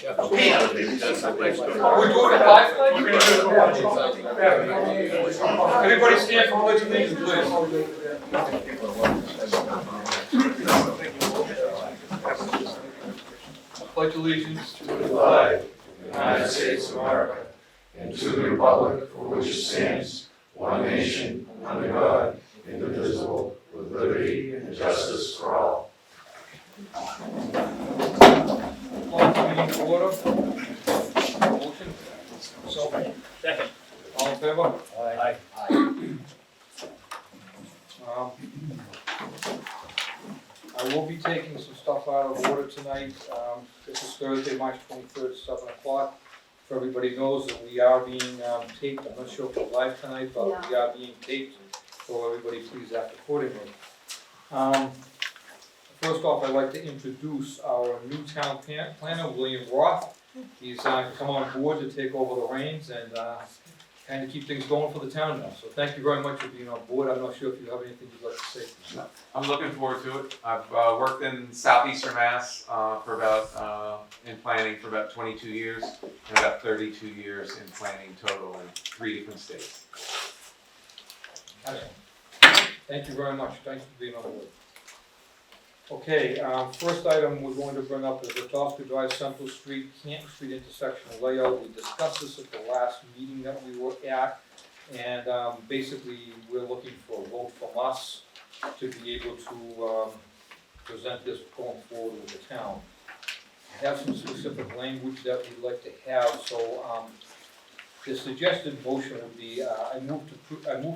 That's a nice We're doing it live tonight? We're gonna do it live. Everybody stand for pledge of allegiance, please. Pledge allegiance to the flag of the United States of America, and to the republic for which it stands, one nation, under God, indivisible, with liberty and justice for all. meeting to order. Motion? Second. All in favor? Aye. I will be taking some stuff out of order tonight. This is Thursday, March 23rd, 7 o'clock. So everybody knows that we are being taped. I'm not sure if we're live tonight, but we are being taped. So everybody please act accordingly. First off, I'd like to introduce our new town planner, William Roth. He's come on board to take over the reins and kind of keep things going for the town now. So thank you very much for being on board. I'm not sure if you have anything you'd like to say. I'm looking forward to it. I've worked in southeastern Mass for about in planning for about 22 years, and about 32 years in planning total in 3 different states. Excellent. Thank you very much. Thanks for being on board. Okay, first item we're going to bring up is the Stoughton Drive Central Street, Canton Street intersection layout. We discussed this at the last meeting that we were at, and basically we're looking for a vote from us to be able to present this going forward with the town. I have some specific language that we'd like to have, so the suggested motion would be I move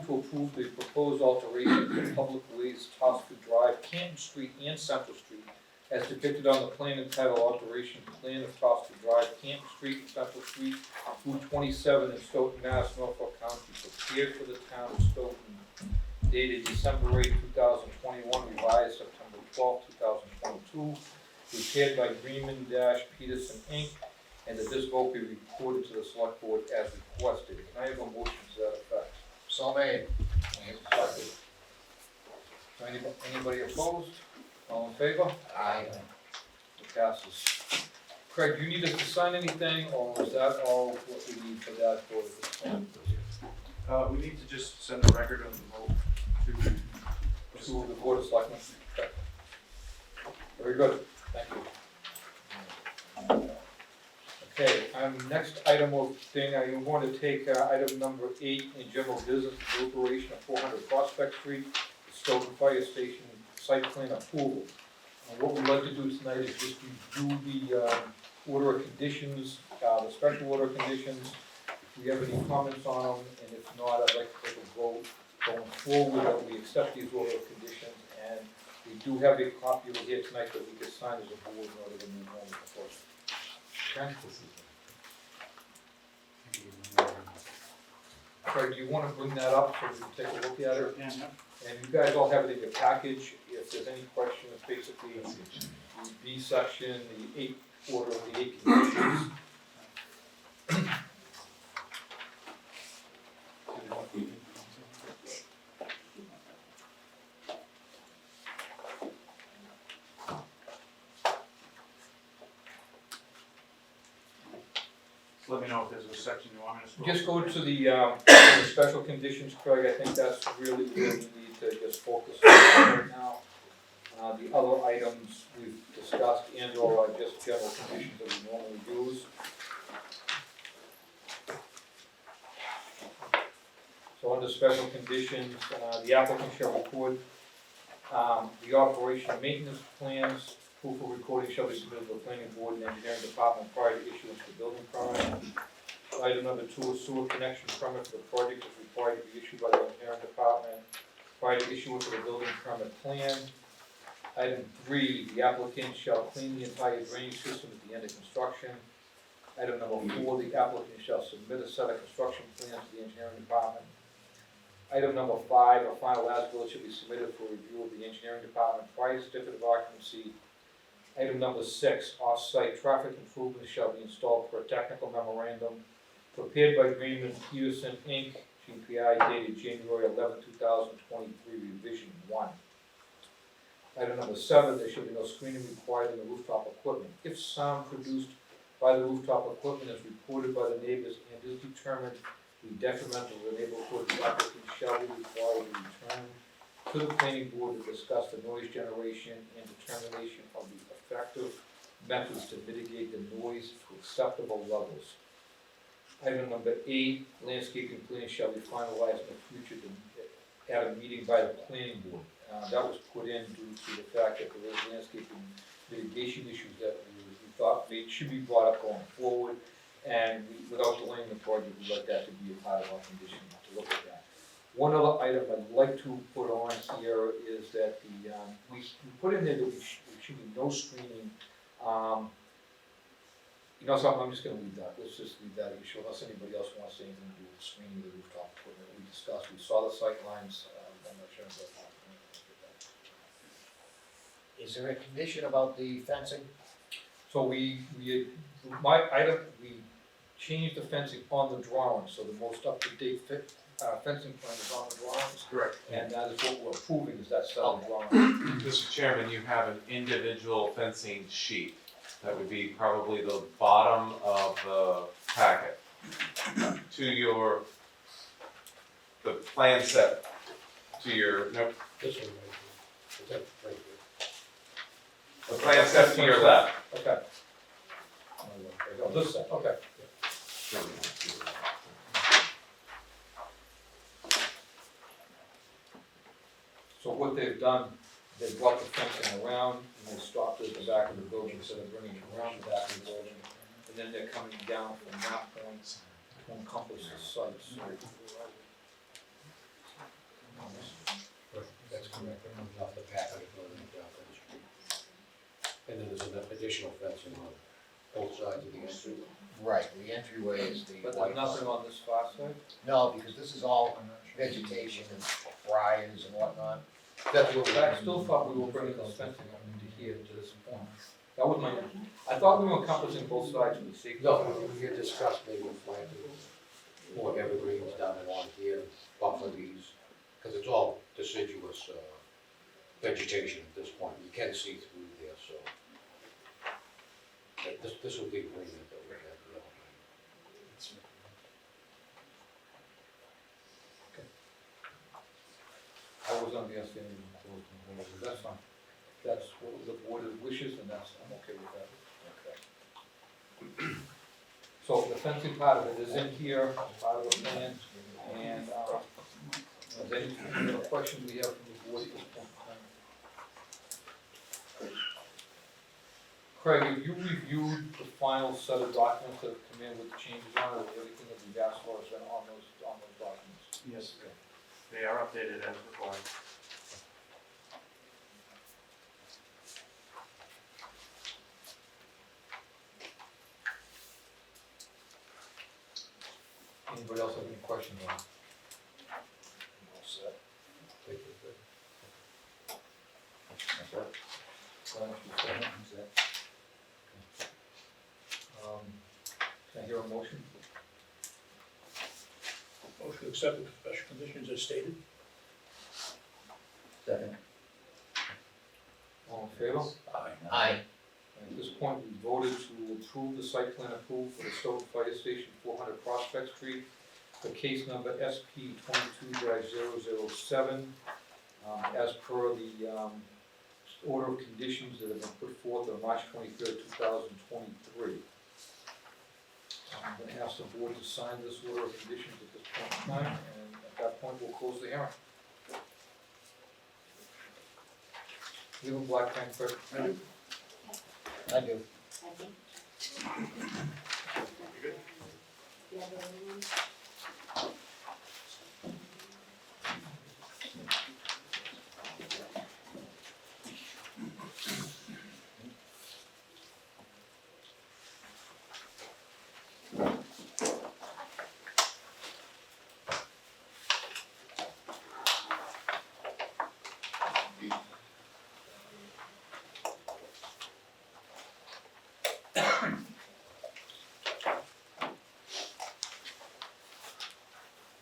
to approve the proposed alteration for public ways Stoughton Drive, Canton Street, and Central Street as depicted on the plan entitled Alteration Plan of Stoughton Drive, Canton Street, and Central Street, Route 27 in Stoughton, Mass, Norfolk County, prepared for the town of Stoughton, dated December 8, 2021, revised September 12, 2022, prepared by Greenman-Peterson, Inc., and that this vote be reported to the select board as requested. Can I have a motion to that effect? So made. Anybody opposed? All in favor? Aye. It passes. Craig, do you need us to sign anything, or is that all what we need for that for this point? We need to just send a record of the vote To the board of selectmen? Okay. Very good, thank you. Okay, next item of thing, I am going to take item number 8 in general business, deliberation of 400 Prospect Street, Stoughton Fire Station site plan approval. What we'd like to do tonight is just review the order of conditions, the special order of conditions. If we have any comments on them, and if not, I'd like to take a vote going forward that we accept these order of conditions, and we do have a copy of it here tonight that we can sign as a board in order to move on with the first. Okay. Craig, do you want to bring that up so we can take a look at it? Yeah. And you guys all have it in your package. If there's any questions, basically the B section, the 8 order of the 8 conditions. Let me know if there's a section you want me to scroll. Just go to the special conditions, Craig. I think that's really where we need to just focus on right now. The other items we've discussed and/or are just general conditions that we normally use. So under special conditions, the applicant shall record the operation and maintenance plans. Proof of recording shall be submitted to the planning board and engineering department prior to issuance of the building permit. Item number 2, a sewer connection permit for the project is required to be issued by the engineering department prior to issuance of the building permit plan. Item 3, the applicant shall clean the entire drainage system at the end of construction. Item number 4, the applicant shall submit a set of construction plans to the engineering department. Item number 5, a final as-built should be submitted for review of the engineering department prior to certificate of occupancy. Item number 6, off-site traffic improvements shall be installed per technical memorandum prepared by Greenman-Peterson, Inc., GPI, dated January 11, 2023, revision 1. Item number 7, there should be no screening required in the rooftop equipment. If sound produced by the rooftop equipment as reported by the neighbors and is determined to be detrimental to the neighborhood, the applicant shall be required to return to the planning board to discuss the noise generation and determination of the effective methods to mitigate the noise to acceptable levels. Item number 8, landscaping plan shall be finalized in the future at a meeting by the planning board. That was put in due to the fact that there is landscaping mitigation issues that we thought should be brought up going forward. And without delaying the project, we'd like that to be a part of our condition to look at that. One other item I'd like to put on here is that we put in there that there should be no screening. You know something, I'm just gonna leave that, let's just leave that issue, unless anybody else wants to say anything to do with screening the rooftop equipment. We discussed, we saw the sight lines, I'm not sure about that. Is there a condition about the fencing? So we changed the fencing on the drawing, so the most up-to-date fencing plan is on the drawings. Correct. And that is what we're approving, is that set of drawings. Mr. Chairman, you have an individual fencing sheet. That would be probably the bottom of the packet. To the plan set, to your, no, This one right here. Is that right here? the plan set to your left. Okay. Oh, this set, okay. So what they've done, they brought the fencing around, and they stopped at the back of the building instead of bringing it around the back of the building. And then they're coming down from that point to encompass the site, so. That's correct, it comes off the back of the building, down to the street. And then there's an additional fencing on both sides of the entry. Right, the entryway is the But white. there's nothing on this far side? No, because this is all vegetation and briars and whatnot. That's what I still thought we were bringing this fencing up into here to this point. That was my, I thought we were encompassing both sides of the safety. No, we had discussed maybe planting more evergreens down along here, buffer these, because it's all deciduous vegetation at this point. You can see through there, so. This would be agreement that we had. I was under the understanding that's fine. That's what the board wishes, and that's, I'm okay with that. Okay. So the fencing part of it is in here, as part of the plan, and, is there any other questions we have from the board at this point in time? Craig, have you reviewed the final set of documents that have come in with the changes on it, everything that we've asked for has been on those documents? Yes, they are updated as required. Anybody else have any questions on it? All set. Take it there. That's it. Glenn, you said it? That's it. Can I hear a motion? Motion to accept the special conditions as stated. Second. All in favor? Aye. At this point, we voted to approve the site plan approval for the Stoughton Fire Station, 400 Prospect Street, for case number SP 22-007, as per the order of conditions that have been put forth on March 23rd, 2023. I'm going to ask the board to sign this order of conditions at this point in time, and at that point, we'll close the hearing. You have a black pen, Craig? I do.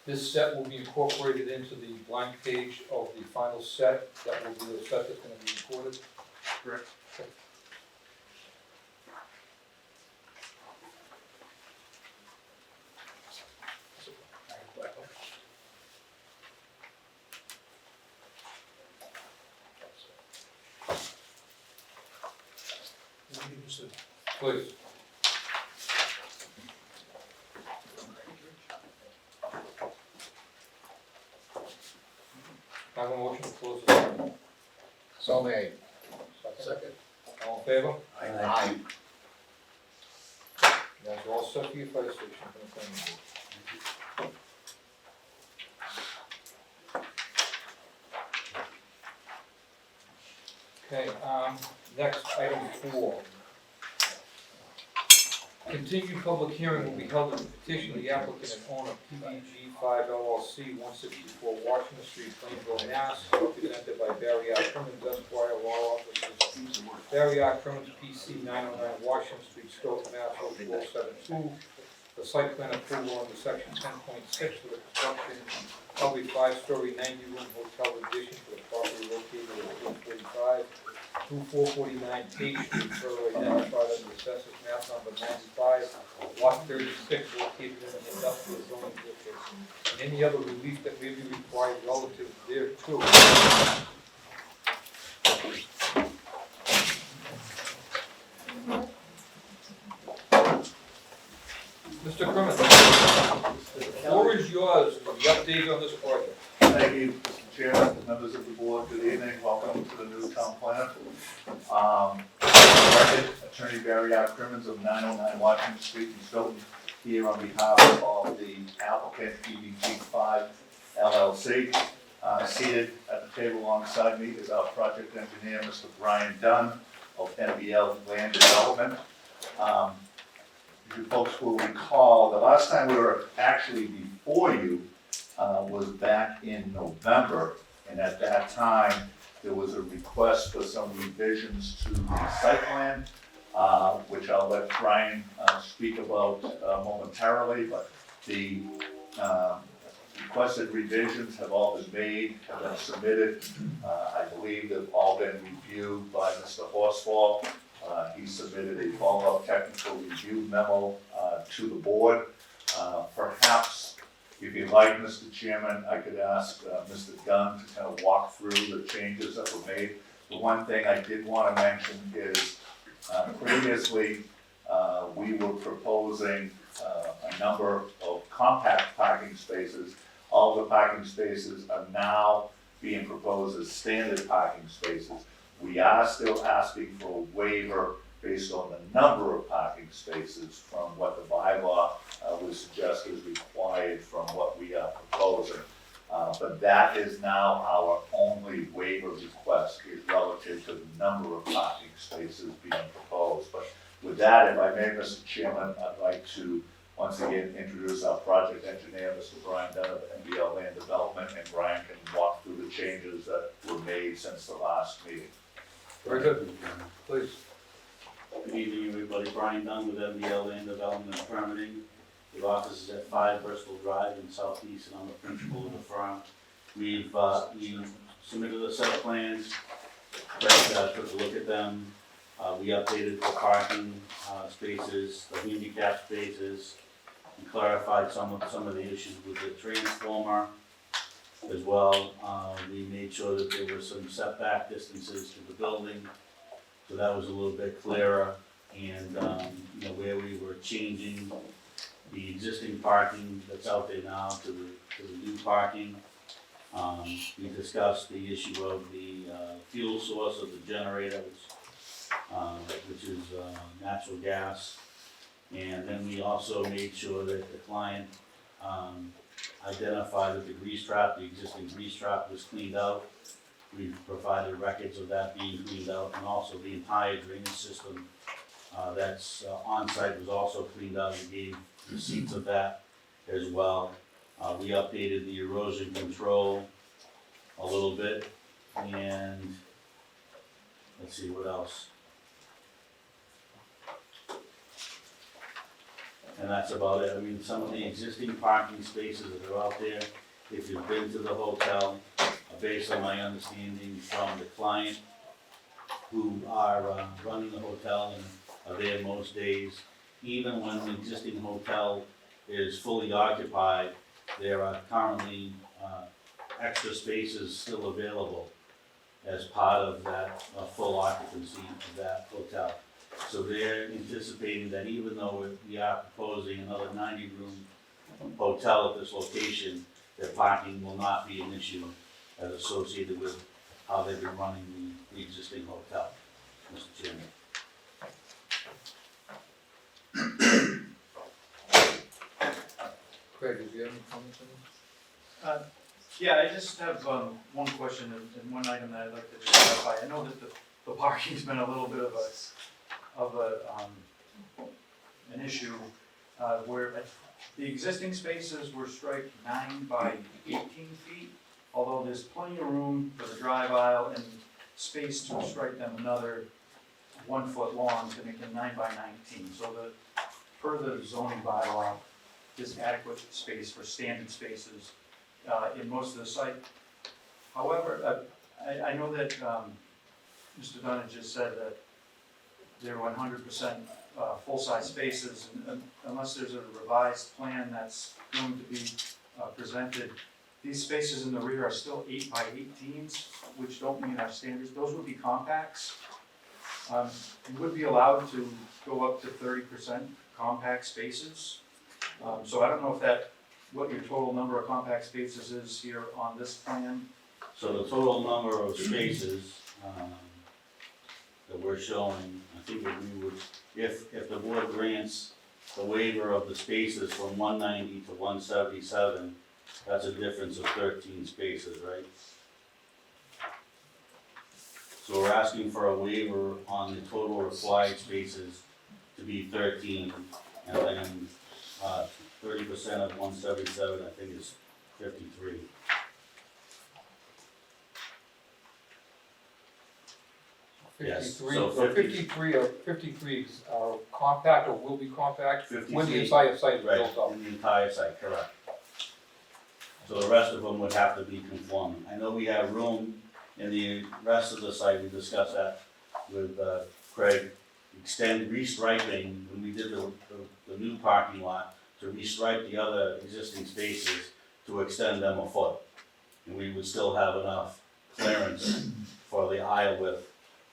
This set will be incorporated into the blank page of the final set. That will be the set that's gonna be recorded. Correct. Mr. Please. I have a motion to close the hearing. So made. Second. All in favor? Aye. You guys are all set for your fire station for the thing. Okay, next, item 4. Continued public hearing will be held on the petition of the applicant and owner PBG 5 LLC, 164 Washington Street, Plainville, Mass., represented by Barry R. Crimmins, Esquire, law offices, Barry R. Crimmins, PC, 909 Washington Street, Stoughton, Mass. 02072. The site plan approval under section 10.6 for the construction of a 5-story 90-room hotel addition to the property located at 445 through 449 Page Street, further identified as the assessors map number 95, lot 36, located in an industrial zoning district, and any other relief that may be required relative thereto. Mr. Crimmins, the floor is yours for the update on this project. Thank you, Mr. Chairman, members of the board, good evening, welcome to the new town planner. Record, Attorney Barry R. Crimmins of 909 Washington Street in Stoughton, here on behalf of the applicant PBG 5 LLC. Seated at the table alongside me is our project engineer, Mr. Brian Dunn of NBL Land Development. You folks will recall, the last time we were actually before you was back in November, and at that time, there was a request for some revisions to the site plan, which I'll let Brian speak about momentarily, but the requested revisions have all been made, have been submitted. I believe they've all been reviewed by Mr. Horsfall. He submitted a follow-up technical review memo to the board. Perhaps, if you'd like, Mr. Chairman, I could ask Mr. Dunn to kind of walk through the changes that were made. The one thing I did want to mention is previously we were proposing a number of compact parking spaces. All the parking spaces are now being proposed as standard parking spaces. We are still asking for a waiver based on the number of parking spaces from what the bylaw would suggest is required from what we are proposing. But that is now our only waiver request, is relative to the number of parking spaces being proposed. But with that, if I may, Mr. Chairman, I'd like to once again introduce our project engineer, Mr. Brian Dunn of NBL Land Development, and Brian can walk through the changes that were made since the last meeting. Very good. Please. Good evening, everybody. Brian Dunn with MBL Land Development and Permitting. The office is at 5 Bristol Drive in Southeast, and I'm the principal of the firm. We've submitted a set of plans. Brett took a look at them. We updated the parking spaces, the handicap spaces, and clarified some of the issues with the transformer as well. We made sure that there were some setback distances to the building, so that was a little bit clearer. And where we were changing the existing parking that's out there now to the new parking. We discussed the issue of the fuel source of the generators, which is natural gas. And then we also made sure that the client identified that the grease trap, the existing grease trap, was cleaned out. We provided records of that being cleaned out, and also the entire drainage system that's on site was also cleaned out. We gave receipts of that as well. We updated the erosion control a little bit, and let's see what else. And that's about it. I mean, some of the existing parking spaces that are out there, if you've been to the hotel, based on my understanding from the client who are running the hotel and are there most days, even when the existing hotel is fully occupied, there are currently extra spaces still available as part of that full occupancy of that hotel. So they're anticipating that even though we are proposing another 90-room hotel at this location, that parking will not be an issue as associated with how they've been running the existing hotel, Mr. Chairman. Craig, do you have any comments on this? Yeah, I just have one question and one item that I'd like to just clarify. I know that the parking's been a little bit of an issue where the existing spaces were striped 9 by 18 feet, although there's plenty of room for the drive aisle and space to stripe them another 1 foot long to make them 9 by 19. So per the zoning bylaw, there's adequate space for standard spaces in most of the site. However, I know that Mr. Dunn just said that they're 100% full-size spaces, and unless there's a revised plan that's going to be presented, these spaces in the rear are still 8 by 18s, which don't meet our standards. Those would be compacts. You would be allowed to go up to 30% compact spaces. So I don't know if what your total number of compact spaces is here on this plan. So the total number of spaces that we're showing, I think that we would, if the board grants the waiver of the spaces from 190 to 177, that's a difference of 13 spaces, right? So we're asking for a waiver on the total required spaces to be 13, and then 30% of 177, I think, is 53. Yes, 53, so so 50 53 are compact or will be compact when the 53, entire site is right, built up. in the entire site, correct. So the rest of them would have to be conforming. I know we have room in the rest of the site, we discussed that with Craig, restriping, when we did the new parking lot, to restripe the other existing spaces to extend them a foot. And we would still have enough clearance for the aisle width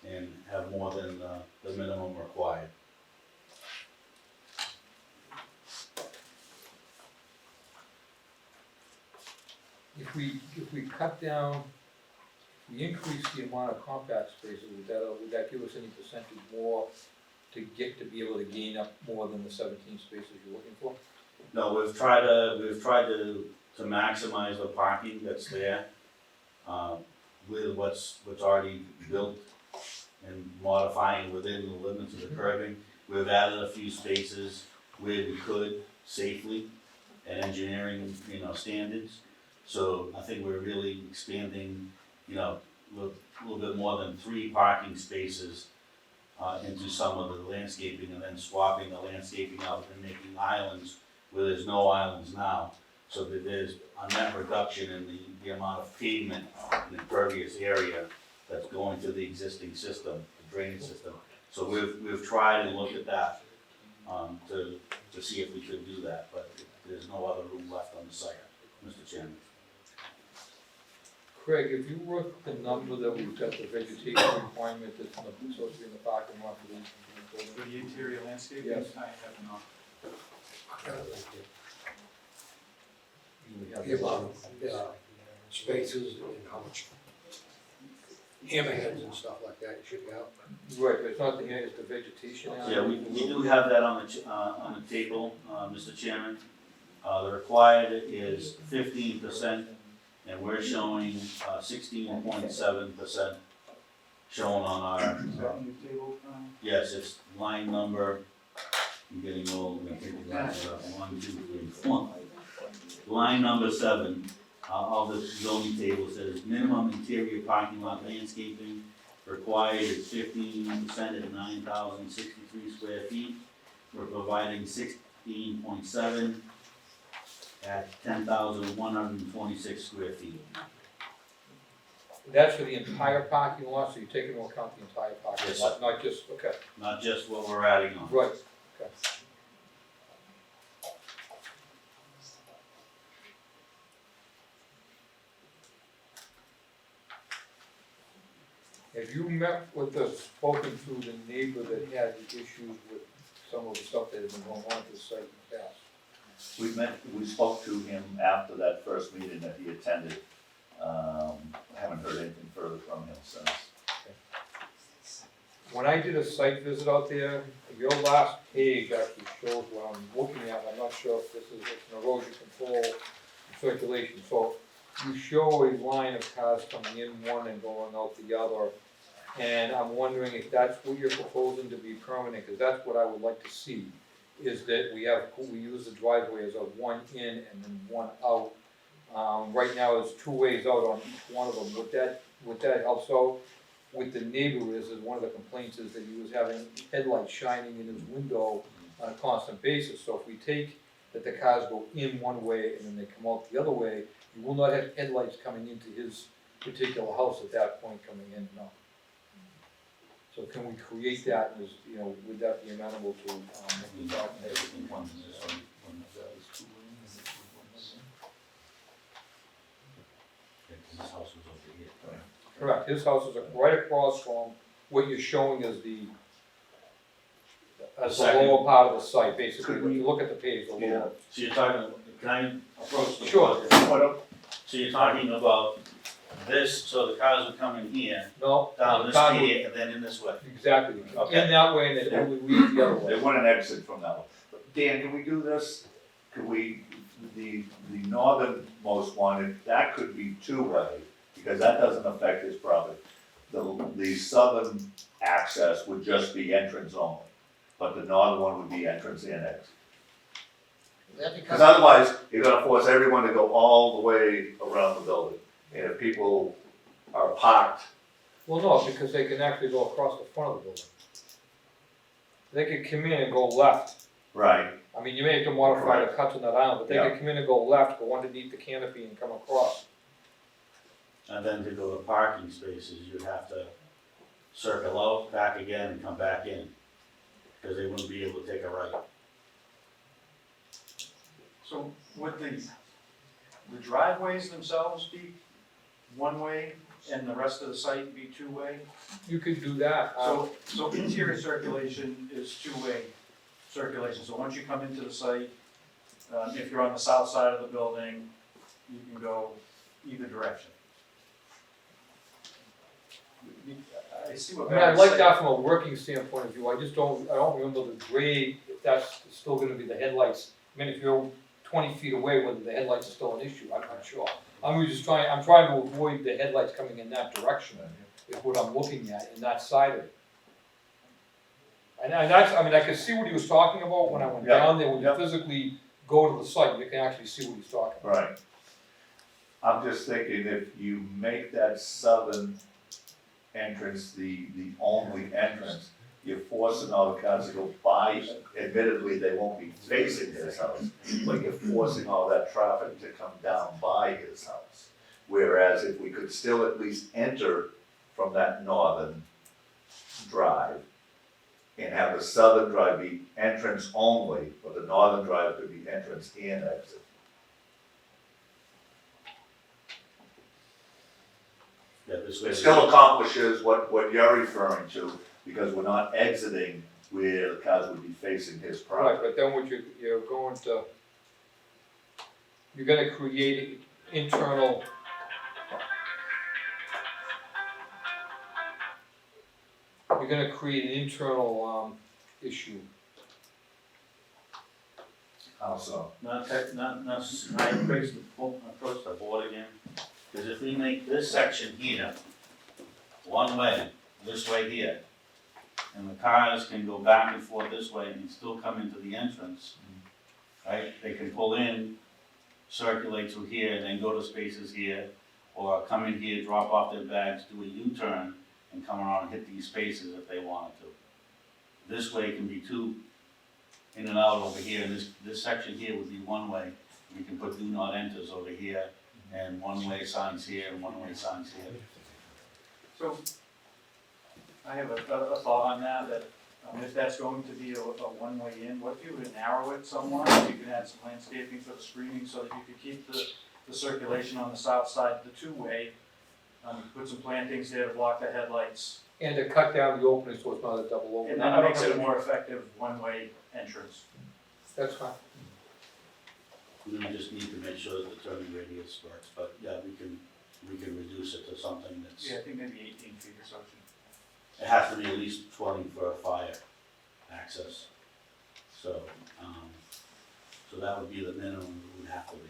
and have more than the minimum required. If we cut down, if we increase the amount of compact spaces, would that give us any percentage more to be able to gain up more than the 17 spaces you're looking for? No, we've tried to maximize the parking that's there, with what's already built and modifying within the limits of the curbing. We've added a few spaces where we could safely at engineering, standards. So I think we're really expanding, a little bit more than 3 parking spaces into some of the landscaping, and then swapping the landscaping out and making islands where there's no islands now. So that there's a net reduction in the amount of pavement in the impervious area that's going to the existing system, the drainage system. So we've tried and looked at that to see if we could do that, but there's no other room left on the site, Mr. Chairman. Craig, if you work the number that we've got, the vegetation requirement that's supposed to be in the parking lot for the For the interior landscape, Yes. I have not. we have The amount of spaces and how much hammerheads and stuff like that you should have. Right, but it's not the, it's the vegetation. Yeah, we do have that on the table, Mr. Chairman. The required is 15%, and we're showing 16.7% shown on our, Is that in your table? yes, it's line number, I'm getting old, I'm thinking line up, 1, 2, 3, 4. Line number 7, of the zoning table says minimum interior parking lot landscaping required is 15% at 9,063 square feet. We're providing 16.7 at 10,126 square feet. That's for the entire parking lot, so you take into account the entire parking Yes, lot, not just, okay, Not just what we're adding on. right, okay. Have you met with spoken to the neighbor that had the issues with some of the stuff that had been going on at the site in the past? We spoke to him after that first meeting that he attended. Haven't heard anything further from him since. When I did a site visit out there, your last page actually shows what I'm looking at. I'm not sure if this is it's an erosion control and circulation. So you show a line of cars coming in one and going out the other. And I'm wondering if that's what you're proposing to be permanent, because that's what I would like to see, is that we use the driveway as a one in and then one out. Right now, it's 2 ways out on each one of them. Would that help? So with the neighbor is one of the complaints is that he was having headlights shining in his window on a constant basis. So if we take that the cars go in one way and then they come out the other way, you will not have headlights coming into his particular house at that point coming in, no. So can we create that, and would that be amenable to, the document? This house was over here. Correct, his house is right across from what you're showing as the lower part of the site, basically, when you look at the page, the lower. So you're talking, can I approach the? Sure. So you're talking about this, so the cars would come in here, No, down the this car would- street, and then in this way. Exactly, Okay. in that way, and then it would leave the other They way. wouldn't exit from that one. Dan, can we do this? Could we, the northernmost one, that could be two-way, because that doesn't affect his property. The southern access would just be entrance only, but the northern one would be entrance and exit. Is that Because because, otherwise, you're gonna force everyone to go all the way around the building. And if people are parked, Well, no, because they can actually go across the front of the building. They could come in and go left. right, I mean, you may have to modify the cuts on that island, but they Yeah. could come in and go left, go underneath the canopy and come across. And then to go to parking spaces, you'd have to circle out, back again, and come back in, because they wouldn't be able to take a right. So would the driveways themselves be one way and the rest of the site be two-way? You could do that. So interior circulation is two-way circulation, so once you come into the site, if you're on the south side of the building, you can go either direction. I see what I mean, I Barry's like saying. that from a working standpoint of view, I don't remember the grade, if that's still gonna be the headlights. I mean, if you're 20 feet away, whether the headlights are still an issue, I'm not sure. I'm trying to avoid the headlights coming in that direction, is what I'm looking at, in that side of it. And that's, I mean, I could see what he was talking about when I went Yeah, down there, when you yeah. physically go to the site, you can actually see what he's talking about. right. I'm just thinking if you make that southern entrance the only entrance, you're forcing all the cars to go by. Admittedly, they won't be facing his house, but you're forcing all that traffic to come down by his house. Whereas if we could still at least enter from that northern drive and have the southern drive be entrance only, but the northern drive could be entrance and exit. Yeah, this way. It still accomplishes what you're referring to, because we're not exiting where the cars would be facing his Right, property. but then what you're gonna create internal. You're gonna create an internal, issue. How so? I approach the board again, because if we make this section here one way, this way here, and the cars can go back and forth this way and still come into the entrance, right? They can pull in, circulate through here, and then go to spaces here, or come in here, drop off their bags, do a U-turn, and come around and hit these spaces if they wanted to. This way can be two in and out over here, and this section here would be one way. We can put do not enters over here, and one-way signs here, and one-way signs here. So, I have a thought on that if that's going to be a one-way in, what if you would narrow it somewhat? You could add some landscaping for the screening so that you could keep the circulation on the south side, the two-way, Put some plantings there to block the headlights, And to cut down the opening so it's not a double opening. and that makes it a more effective one-way entrance. That's fine. We just need to make sure that the turning radius works, but yeah, we can reduce it to something that's, Yeah, I think maybe 18 feet or so. it has to be at least 20 for a fire access. So, so that would be the minimum it would have to be.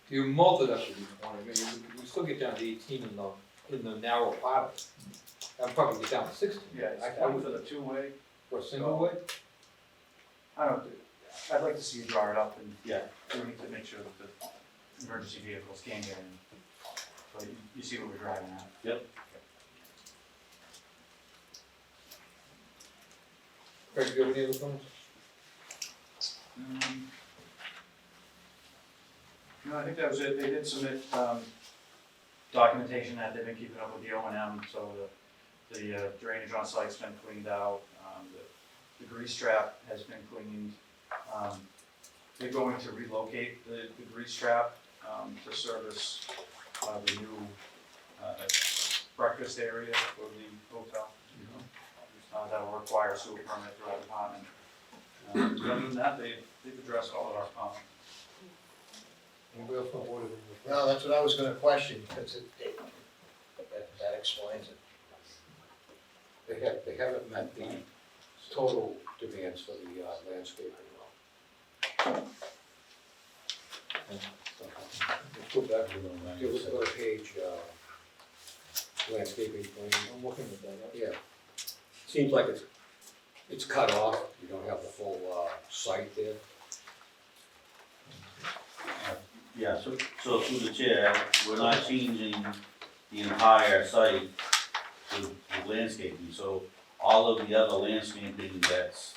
You multi that should be 20, I mean, we still get down to 18 in the narrow part of it. I'd probably get down to 16. Yeah, it's I one would, for the two-way. for a single way? I don't, I'd like to see you draw it up, and Yeah. we need to make sure that the emergency vehicles can get in. So you see what we're driving at. Yep. Craig, do you have any other comments? No, I think that was it. They did submit, documentation that they've been keeping up with the O and M, so the drainage on site's been cleaned out, the grease trap has been cleaned. They're going to relocate the grease trap, to service, the new, breakfast area for the hotel. That'll require a sewer permit through our department. Other than that, they've addressed all of our comments. Anybody else want to order the? No, that's what I was gonna question, because that explains it. They haven't met the total demands for the landscaping. Let's go back to the, Give us a page, landscaping plan. I'm looking at that, Yeah. Seems like it's cut off, you don't have the full, site there. Yeah, so through the chair, we're not changing the entire site with landscaping, so all of the other landscaping that's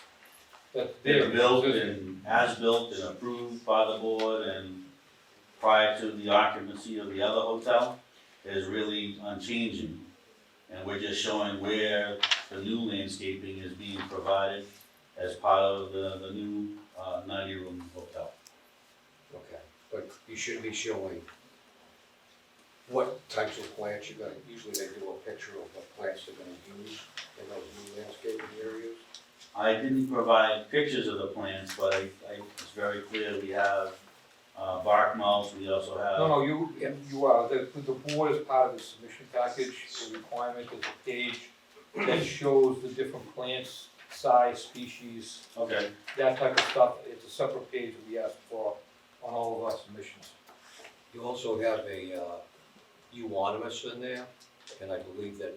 been built and as-built and approved by the board and prior to the occupancy of the other hotel is really unchanging. And we're just showing where the new landscaping is being provided as part of the new 90-room hotel. Okay, but you should be showing what types of plants you're gonna, usually they do a picture of what plants they're gonna use in those new landscaping areas. I didn't provide pictures of the plants, but it's very clear we have bark mulch, we also have. No, you are, the board is part of the submission package, the requirement is a page that shows the different plants, size, species, Okay, that type of stuff, it's a separate page that we ask for on all of our submissions. You also have a euonymus in there, and I believe that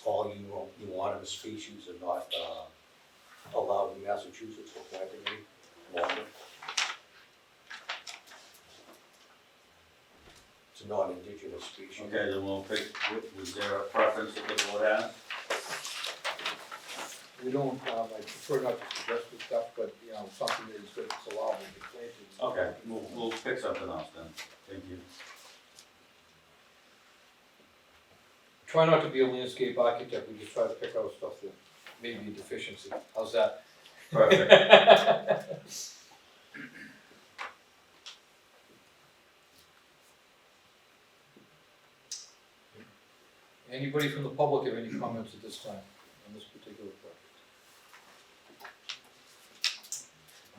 all euonymus species are not allowed in Massachusetts for planting any longer. It's a non-indigenous species. okay, then we'll pick, was there a preference that the board has? We don't, I prefer not to suggest this stuff, but, you know, something that is good, it's allowable to be planted. Okay, we'll pick something else then, thank you. Try not to be a landscape architect, we just try to pick out stuff that may be a deficiency, how's that? Perfect. Anybody from the public have any comments at this time on this particular project?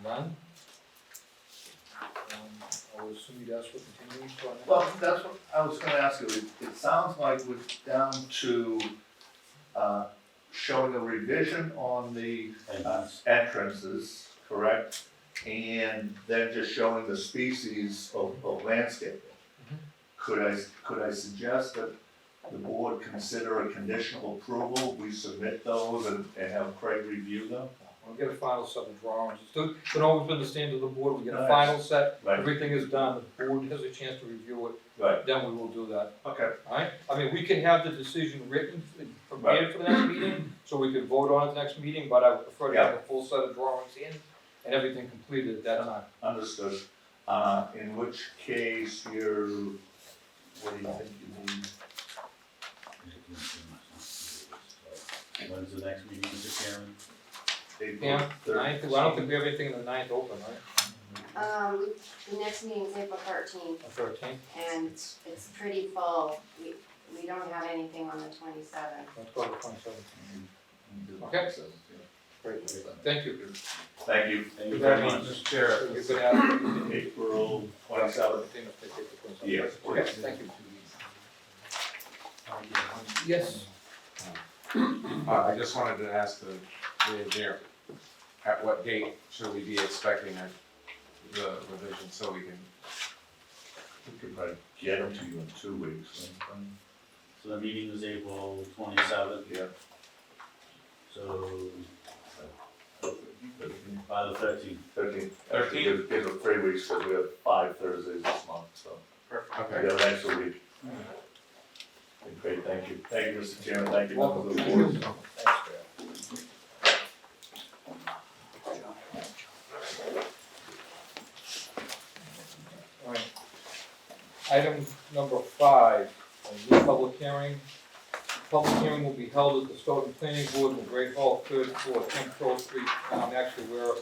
None? I would assume you'd ask for continuation on that? Well, that's what I was gonna ask you, it sounds like we're down to, showing a revision on the entrances, correct? And then just showing the species of landscaping. Could I suggest that the board consider a conditional approval, we submit those and have Craig review them? We'll get a final set of drawings, it's always been the standard of the board, we get a Nice. final set, Right. everything is done, the board has a chance to review it, Right, then we will do that, okay, alright? I mean, we can have the decision written, prepared for the next meeting, so we could vote on it the next meeting, but I would prefer to have a full set of drawings in and everything completed at that time. understood. In which case what do you think you need? When's the next meeting, Mr. Chairman? April Yeah, 13th? ninth, well, I don't think we have anything in the ninth open, right? The next meeting's April 13th, The 13th? and it's pretty full. We don't have anything on the 27th. Let's go to 27th. Okay. Great, thank you. Thank you. Thank you Good very night, much. Mr. Chair, You're good at it. April 27th. Yeah. Okay, thank you. Yes, I just wanted to ask the engineer, at what date should we be expecting the revision so we can? We could probably get them to you in 2 weeks. So the meeting is April 27th. Yeah. So by the 13th. 13th. 13th? Gives us 3 weeks, because we have 5 Thursdays this month, so. Okay. We got an extra week. Great, thank you. Thank you, Mr. Chairman, thank you, welcome. members of the Thank board. you. All right. Item number 5, a new public hearing. Public hearing will be held at the Stoughton Planning Board in the Great Hall, 3rd floor, 10 Pearl Street. Actually, we're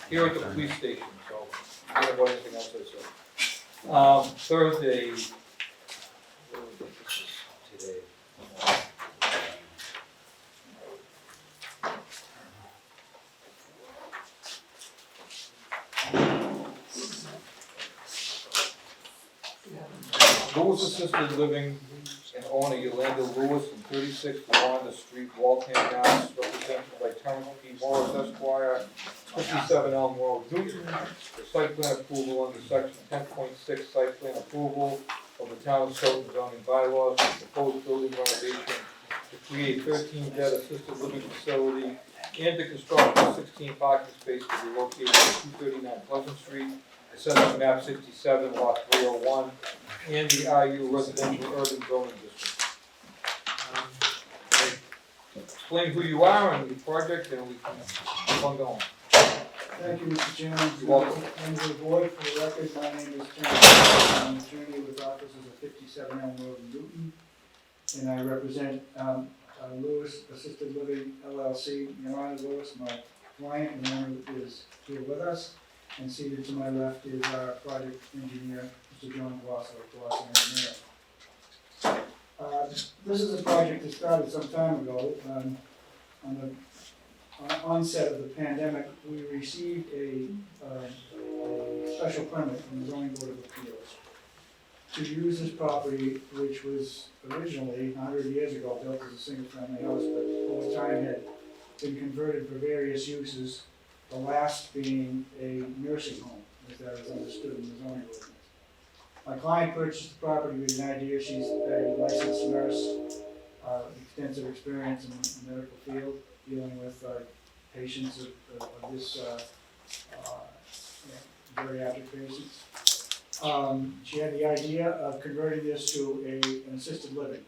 here at the police station, so I don't know about anything else I said. Thursday, Today. Lewis Assisted Living and owner Yolanda Lewis and 36 Yolanda Street, Waltham, Mass, represented by Terrence P. Morris Esquire, 57 Elm Road, Newton. The site plan approval under section 10.6 site plan approval of the town of Stoughton zoning bylaws, proposed building renovation to create 13-bed assisted living facility and to construct a 16 parking space to be located at 239 Pleasant Street, assessing map 67, lot 301, and the RU residential urban zoning district. Explain who you are and your project, and we can keep on going. Thank you, Mr. Chairman. You're welcome. Members of the board, for the record, my name is Terrence. I'm an attorney with offices at 57 Elm Road in Newton, and I represent Lewis Assisted Living LLC. Yolanda Lewis, my client, and the owner is here with us. And seated to my left is our project engineer, Mr. John Glosso, Engineer. This is a project that started some time ago. On the onset of the pandemic, we received a special permit from the zoning board of appeals to use this property, which was originally 100 years ago built as a single-family house, but over time had been converted for various uses. The last being a nursing home, as that is understood in the zoning ordinance. My client purchased the property with an idea. She's a licensed nurse, extensive experience in the medical field, dealing with patients of this geriatric patients. She had the idea of converting this to an assisted living,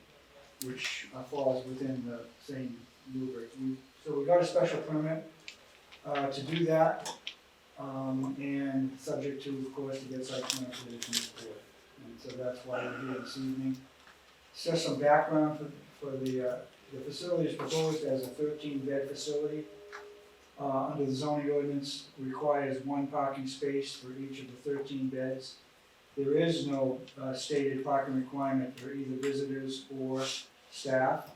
which falls within the same rubric. So we got a special permit to do that, and subject to, of course, to get site plan approval from the board. And so that's why we're here this evening. Just some background for the facility is proposed as a 13-bed facility. Under the zoning ordinance, requires 1 parking space for each of the 13 beds. There is no stated parking requirement for either visitors or staff.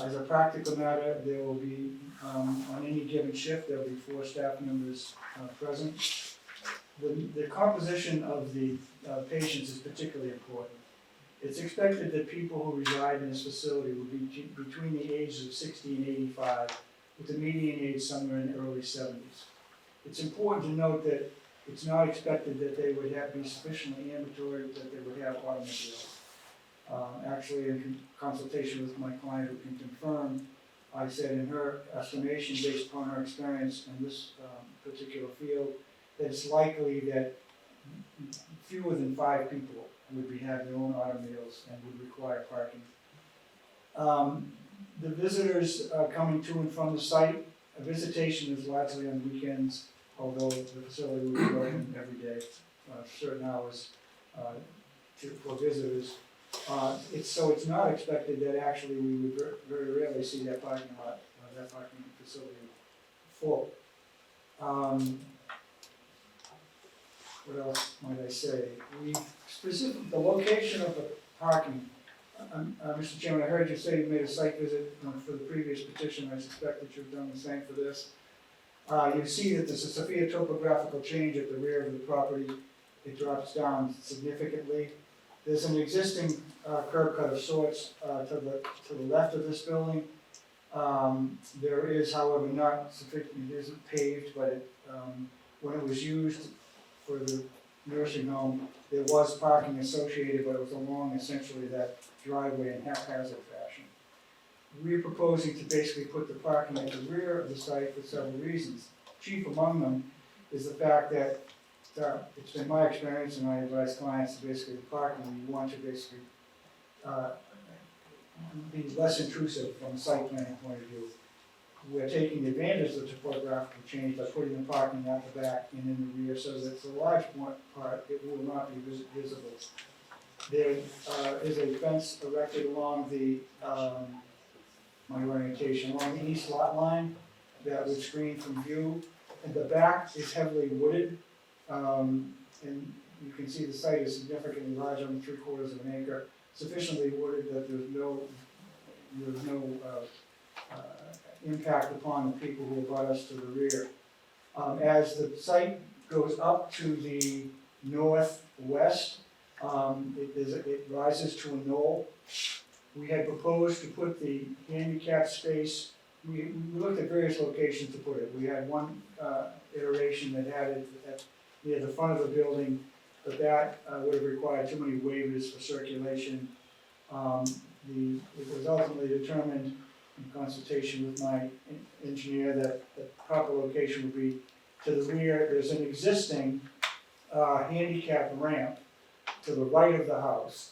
As a practical matter, there will be, on any given shift, there will be 4 staff members present. The composition of the patients is particularly important. It's expected that people who reside in this facility will be between the ages of 60 and 85, with the median age somewhere in the early 70s. It's important to note that it's not expected that they would be sufficiently ambulatory, that they would have automobiles. Actually, in consultation with my client who can confirm, I said in her estimation, based upon her experience in this particular field, that it's likely that fewer than 5 people would have their own automobiles and would require parking. The visitors coming to and from the site, visitation is largely on weekends, although the facility will be open every day, certain hours for visitors. It's not expected that actually we would very rarely see that parking lot, that parking facility full. what else might I say? We specific, the location of the parking. Mr. Chairman, I heard you say you made a site visit for the previous petition. I suspect that you've done the same for this. You see that there's a severe topographical change at the rear of the property. It drops down significantly. There's an existing curb cut of sorts to the left of this building. There is, however, not sufficient, it isn't paved, but it, when it was used for the nursing home, there was parking associated, but it was along essentially that driveway in haphazard fashion. We're proposing to basically put the parking at the rear of the site for several reasons. Chief among them is the fact that it's been my experience, and I advise clients to basically park when you want to basically be less intrusive from a site planning point of view. We're taking advantage of the topographical change by putting the parking at the back and in the rear, so that the large part, it will not be visible. There is a fence erected along the, my orientation, along the east lot line that would screen from view. And the back is heavily wooded, and you can see the site is significantly large, on 3/4 of an acre, sufficiently wooded that there's no impact upon the people who abut us to the rear. As the site goes up to the northwest, it rises to a knoll. We had proposed to put the handicap space, we looked at various locations to put it. We had one iteration that had it near the front of the building, but that would have required too many waivers for circulation. It was ultimately determined in consultation with my engineer that the proper location would be to the rear. There's an existing handicap ramp to the right of the house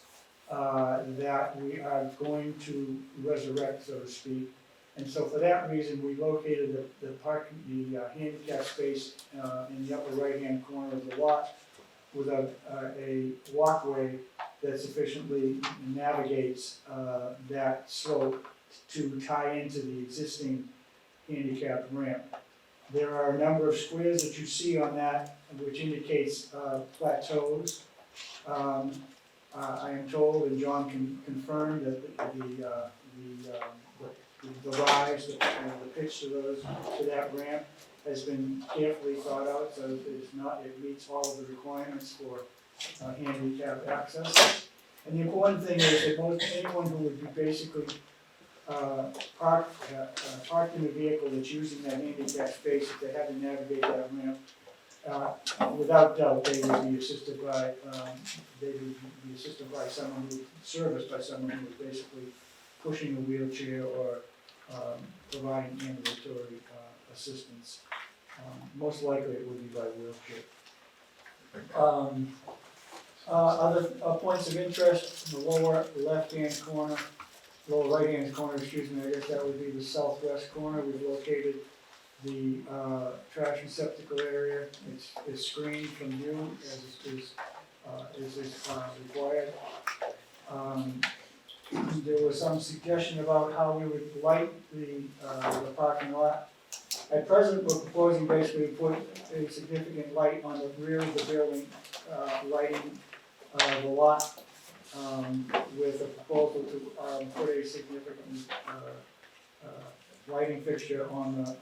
that we are going to resurrect, so to speak. And so for that reason, we located the handicap space in the upper right-hand corner of the lot with a walkway that sufficiently navigates that slope to tie into the existing handicap ramp. There are a number of squares that you see on that which indicates plateaus. I am told, and John can confirm, that the rise, the pitch to that ramp has been carefully thought out, so it meets all of the requirements for handicap access. And the important thing is that anyone who would be basically parked in a vehicle that's using that handicap space, if they had to navigate that ramp, without doubt, they would be assisted by someone serviced by someone who was basically pushing a wheelchair or providing ambulatory assistance. Most likely it would be by wheelchair. Other points of interest in the lower left-hand corner, lower right-hand corner, excuse me, I guess that would be the southwest corner. We've located the trash receptacle area. It's screened from view as is required. There was some suggestion about how we would light the parking lot. At present, we're proposing basically to put a significant light on the rear of the building, lighting the lot, with a proposal to put a significant lighting fixture on the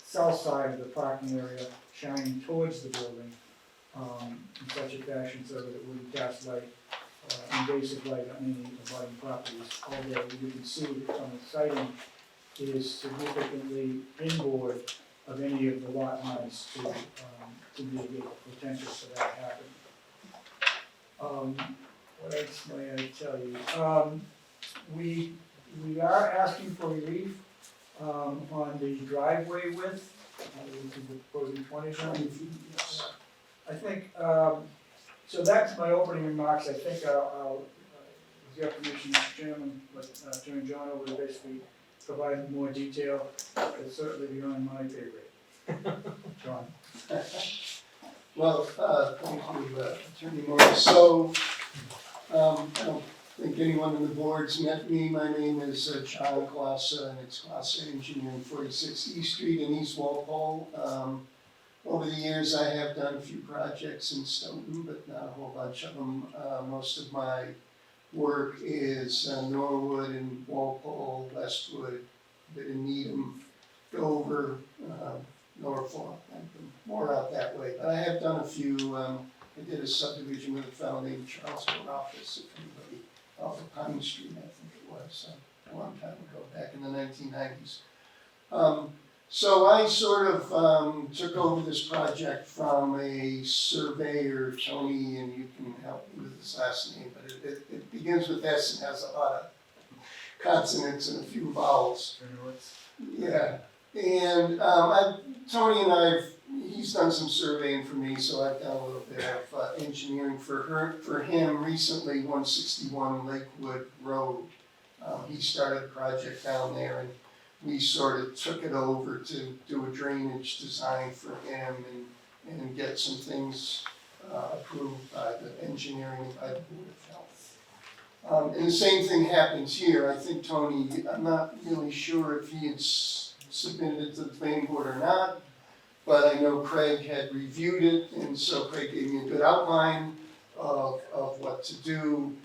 south side of the parking area, shining towards the building in such a fashion so that it wouldn't cast light, invasive light on any abutting properties. Although you can see that from the sighting, it is significantly inboard of any of the lot lines to mitigate the potential for that happening. What else may I tell you? We are asking for relief on the driveway width. We're proposing 20 feet. I think, so that's my opening remarks. I think I'll with your permission, Mr. Chairman, Attorney John will basically provide more detail. It's certainly beyond my pay grade. John. Well, thank you, Attorney Morris. So, I don't think anyone on the board's met me. My name is John Glossa, and it's Glossa Engineering, 46 East Street in East Walpole. over the years, I have done a few projects in Stoughton, but not a whole bunch of them. Most of my work is Norwood and Walpole, Westwood, a bit in Needham, Dover, Norfolk, and more out that way. But I have done a few, I did a subdivision with a fellow named Charles Carofis, if anybody, off of Pine Street, I think it was, a long time ago, back in the 1990s. So I sort of took over this project from a surveyor, Tony, and you can help me with his last name, but it begins with S and has a lot of consonants and a few vowels. Yeah, and Tony and he's done some surveying for me, so I've done a little bit of engineering for him recently, 161 Lakewood Road. He started a project down there, and we sort of took it over to do a drainage design for him and get some things approved by the engineering and by the Board of Health. And the same thing happens here. I think Tony, I'm not really sure if he had submitted it to the planning board or not, but I know Craig had reviewed it, and so Craig gave me a good outline of what to do.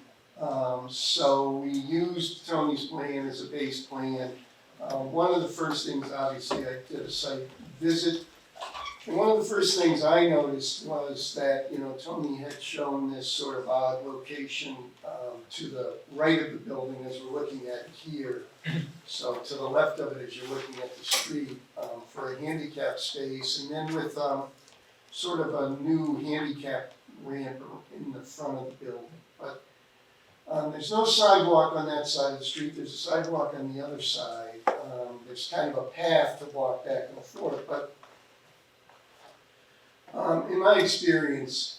So we used Tony's plan as a base plan. One of the first things, obviously, I did a site visit, and one of the first things I noticed was that, Tony had shown this sort of odd location to the right of the building as we're looking at here. So to the left of it as you're looking at the street for a handicap space, and then with sort of a new handicap ramp in the front of the building. But there's no sidewalk on that side of the street, there's a sidewalk on the other side. There's kind of a path to walk back and forth, but in my experience,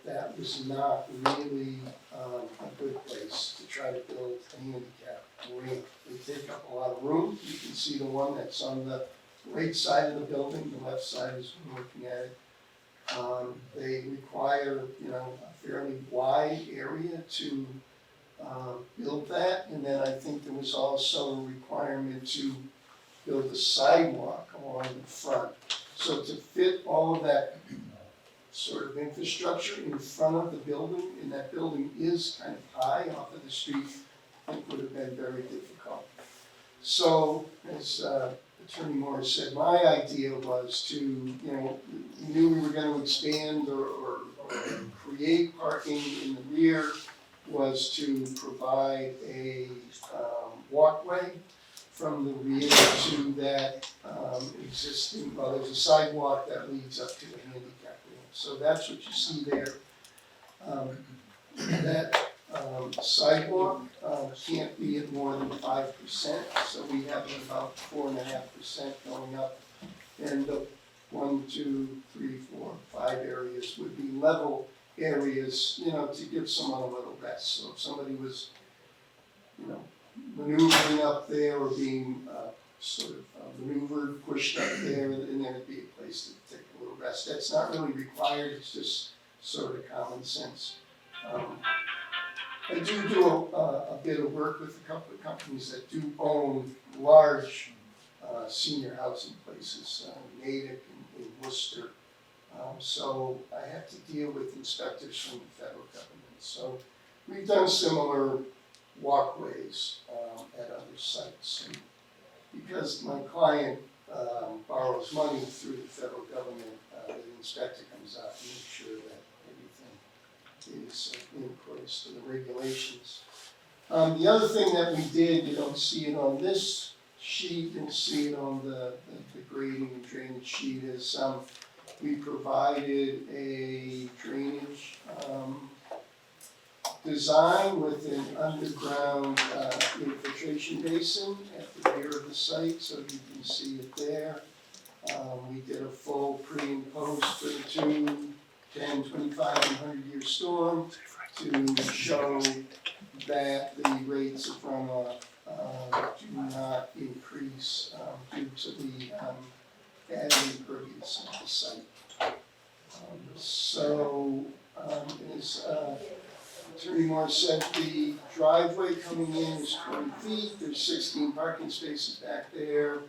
that was not really a good place to try to build a handicap ramp. They take up a lot of room. You can see the one that's on the right side of the building, the left side is when looking at it. They require, a fairly wide area to build that, and then I think there was also a requirement to build a sidewalk along the front. So to fit all of that sort of infrastructure in front of the building, and that building is kind of high off of the street, I think would have been very difficult. So, as Attorney Morris said, my idea was to, we knew we were going to expand or create parking in the rear, was to provide a walkway from the rear to that existing, there's a sidewalk that leads up to the handicap ramp. So that's what you see there. That sidewalk can't be at more than 5%, so we have it about 4.5% going up. And the 1, 2, 3, 4, 5 areas would be level areas, to give someone a little rest. So if somebody was, maneuvering up there or being sort of maneuvered, pushed up there, and there would be a place to take a little rest. That's not really required, it's just sort of common sense. I do a bit of work with a couple of companies that do own large senior housing places, Natick and Worcester. So I have to deal with inspectors from the federal government. So we've done similar walkways at other sites. And because my client borrows money through the federal government, the inspector comes out to make sure that everything is in accordance to the regulations. The other thing that we did, you don't see it on this sheet, you'll see it on the grading and drainage sheet, is we provided a drainage design with an underground infiltration basin at the rear of the site, so you can see it there. We did a full pre and post for the 2, 10, 25, and 100-year storm to show that the rates of runoff do not increase due to the added impervious of the site. As Attorney Moore said, the driveway coming in is 20 feet, there's 16 parking spaces back there.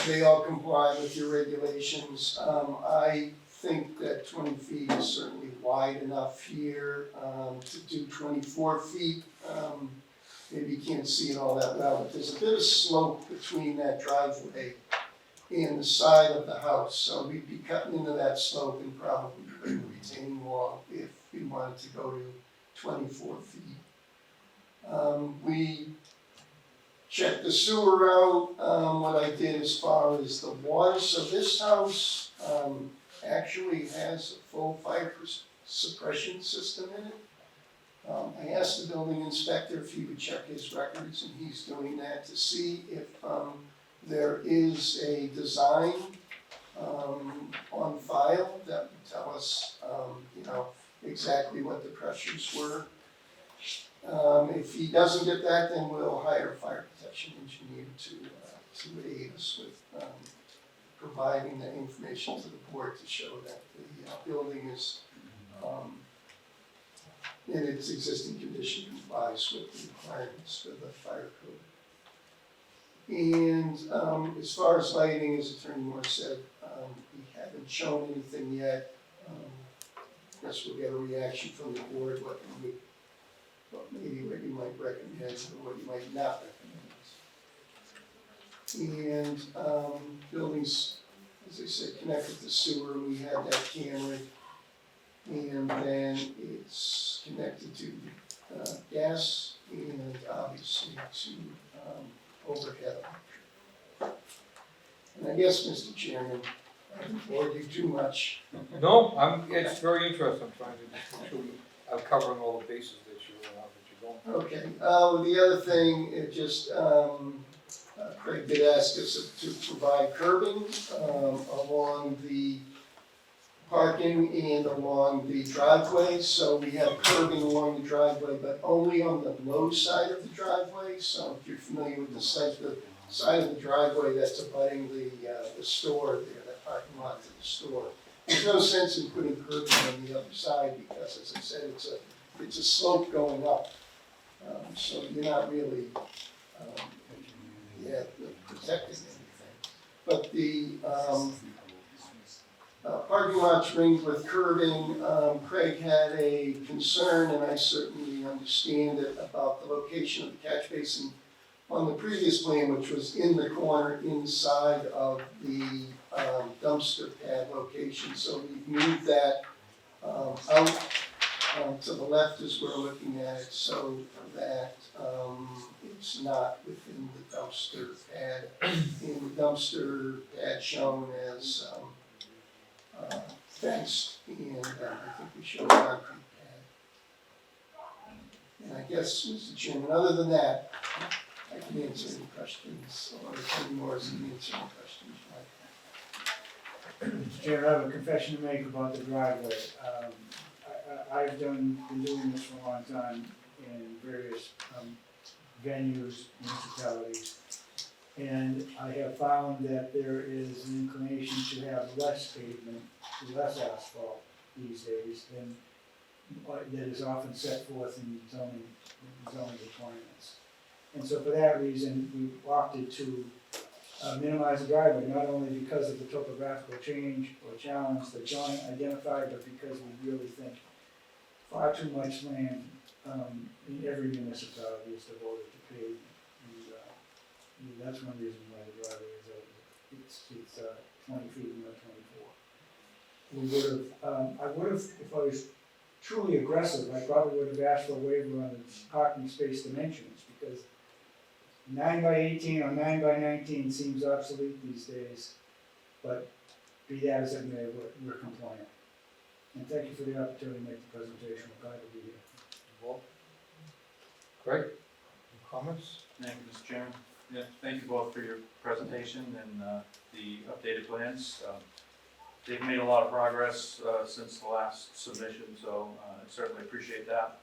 they all comply with your regulations. I think that 20 feet is certainly wide enough here, to do 24 feet. Maybe you can't see it all that well, but there's a bit of slope between that driveway and the side of the house, so we'd be cutting into that slope and probably putting a retaining wall if we wanted to go to 24 feet. We checked the sewer out, what I did as far as the water, so this house, actually has a full fire suppression system in it. I asked the building inspector if he would check his records, and he's doing that to see if, there is a design, on file that would tell us, exactly what the pressures were. If he doesn't get that, then we'll hire a fire protection engineer to aid us with, providing the information to the board to show that the building is, in its existing condition complies with the requirements for the fire code. And as far as lighting, as Attorney Moore said, we haven't shown anything yet. Guess we'll get a reaction from the board, what you might recommend or what you might not recommend. And buildings, as I said, connected to sewer, we had that camera. And then it's connected to gas and obviously to overhead. And I guess, Mr. Chairman, I haven't bored you too much. No, it's very interesting, trying to just make sure I'm covering all the bases that you're going. Okay, the other thing, it just, Craig did ask us to provide curbing along the parking and along the driveway, so we have curbing along the driveway, but only on the low side of the driveway. So if you're familiar with the side of the driveway that's abutting the store there, that parking lot to the store, there's no sense in putting curbing on the other side because, as I said, it's a slope going up. So you're not really, protecting anything. But the parking lot's ringed with curbing. Craig had a concern, and I certainly understand it, about the location of the catch basin on the previous plan, which was in the corner inside of the dumpster pad location. So we've moved that out to the left as we're looking at it, so that it's not within the dumpster pad. And the dumpster pad shown as fenced, and I think we show a concrete pad. And I guess, Mr. Chairman, other than that, I can answer any questions, or Attorney Morris can answer any questions you might have. Mr. Chair, I have a confession to make about the driveway. I've been doing this for a long time in various venues, municipalities, and I have found that there is an inclination to have less pavement, less asphalt these days than that is often set forth in zoning requirements. And so for that reason, we opted to minimize the driveway, not only because of the topographical change or challenge that John identified, but because we really think far too much land in every municipality is devoted to pavement. And that's one reason why the driveway is 20 feet and not 24. We would have, I would have, if I was truly aggressive, I probably would have asked for a waiver on the parking space dimensions, because 9 by 18 or 9 by 19 seems obsolete these days, but be that as it may, we're compliant. And thank you for the opportunity to make the presentation. We're glad to be here. Well, great. Any comments? Thank you, Mr. Chairman. Yeah, thank you both for your presentation and the updated plans. They've made a lot of progress since the last submission, so I certainly appreciate that.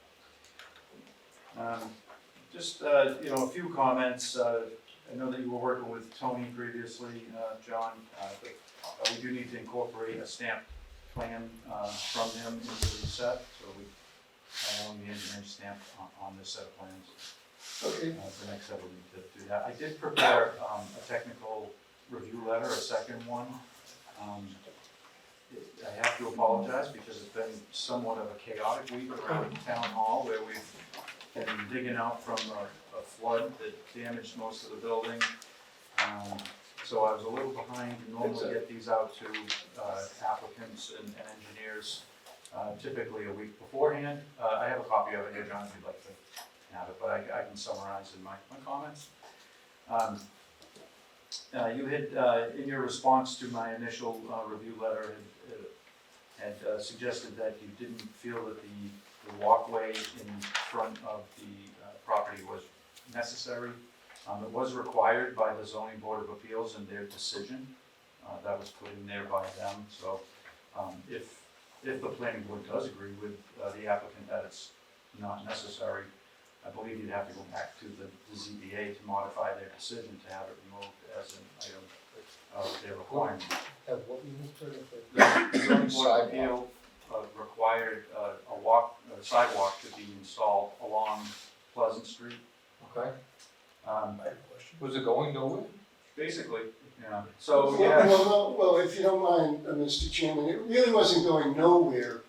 Just a few comments. I know that you were working with Tony previously, John, but we do need to incorporate a stamped plan from him into the set, so we have the engineering stamp on this set of plans. Okay. The next step, we need to do that. I did prepare a technical review letter, a second one. I have to apologize because it's been somewhat of a chaotic week around town hall where we've been digging out from a flood that damaged most of the building. So I was a little behind. We normally get these out to applicants and engineers typically a week beforehand. I have a copy of it here, John, if you'd like to have it, but I can summarize in my comments. You had, in your response to my initial review letter, had suggested that you didn't feel that the walkway in front of the property was necessary. It was required by the zoning board of appeals in their decision. That was put in there by them. So if the planning board does agree with the applicant that it's not necessary, I believe you'd have to go back to the ZBA to modify their decision to have it removed as an item of their requirement. Have what you moved to The zoning board of appeal required a sidewalk to be installed along Pleasant Street. Okay, I have a question. was it going nowhere? Basically, yeah. So, yeah. Well, if you don't mind, Mr. Chairman, it really wasn't going nowhere.